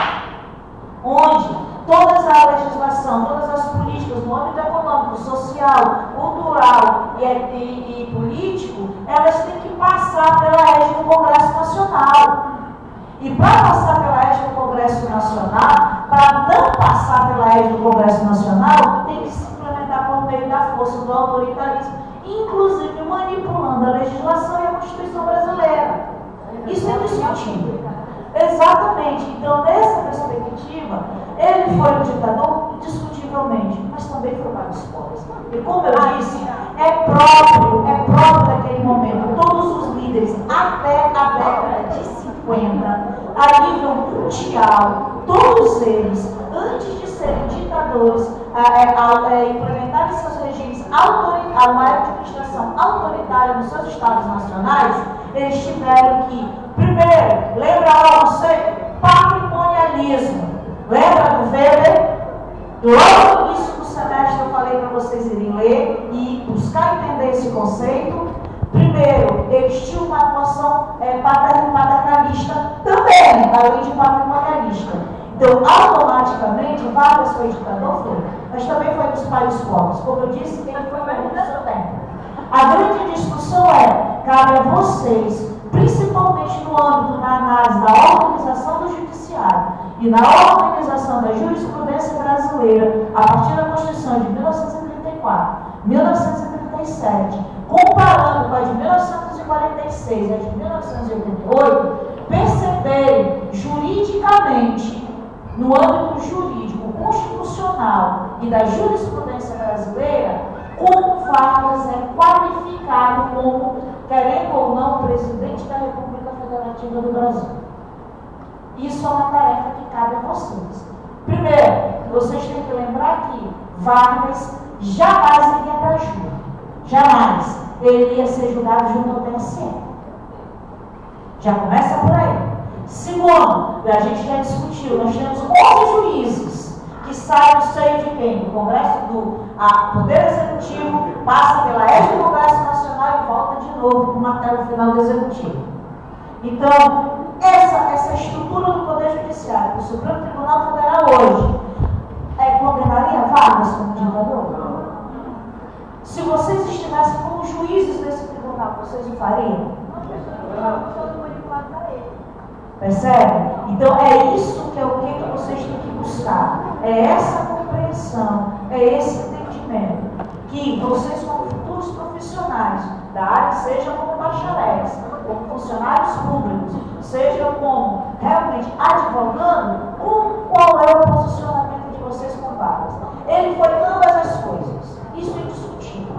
onde toda a legislação, todas as políticas no âmbito econômico, social, cultural e político, elas têm que passar pela égide do Congresso Nacional. E para passar pela égide do Congresso Nacional, para não passar pela égide do Congresso Nacional, tem que se implementar por meio da força do autoritarismo, inclusive manipulando a legislação e a Constituição brasileira. Isso é indiscutível. Exatamente. Então, nessa perspectiva, ele foi um ditador, indiscutivelmente, mas também foi para os pobres. E como eu disse, é próprio daquele momento. Todos os líderes, até a década de 50, a nível mundial, todos eles, antes de serem ditadores, implementarem seus regimes autoritários, uma administração autoritária nos seus estados nacionais, eles tiveram que, primeiro, lembra lá o patrimonialismo. Lembra do Weber? Logo no início do semestre eu falei para vocês irem ler e buscar entender esse conceito. Primeiro, eles tinham uma atuação paternalista também, além de patrimonialista. Então, automaticamente, Vargas foi ditador, foi, mas também foi dos países pobres. Como eu disse, ele foi mais do seu tempo. A grande discussão cabe a vocês, principalmente no âmbito da análise da organização do judiciário e na organização da jurisprudência brasileira, a partir da Constituição de 1934, 1937, comparando com a de 1946 e a de 1988, perceberem juridicamente, no âmbito jurídico, internacional e da jurisprudência brasileira, como Vargas é qualificado como, querendo ou não, presidente da República Federativa do Brasil. Isso é uma tarefa que cabe a vocês. Primeiro, vocês têm que lembrar que Vargas jamais iria para a júri. Jamais. Ele ia ser julgado junto ao TSE. Já começa por aí. Segundo, a gente já discutiu, nós temos 11 juízes que saem não sei de quem, do Congresso, do Poder Executivo, passa pela égide do Congresso Nacional e volta de novo para o martelo final do Executivo. Então, essa estrutura do Poder Judiciário, do Supremo Tribunal Federal hoje, condenaria Vargas como ditador? Se vocês estivessem como juízes desse tribunal, vocês o fariam? Percebe? Então é isso que é o que vocês têm que buscar. É essa compreensão, é esse entendimento. Que vocês, como futuros profissionais da área, sejam como bacharéis, como funcionários públicos, sejam como realmente advogando, qual é o posicionamento de vocês com Vargas. Ele foi ambas as coisas. Isso é indiscutível.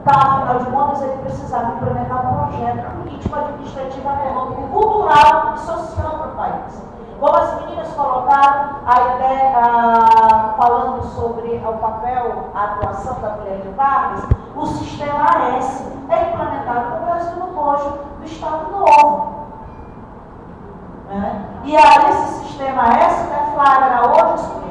Afinal de contas, ele precisava implementar um projeto político, administrativo, econômico, cultural e social para o país. Como as meninas colocaram a ideia, falando sobre o papel, a atuação da mulher de Vargas, o sistema AS é implementado no Brasil no bojo do Estado Novo. E aí esse sistema AS deflagra hoje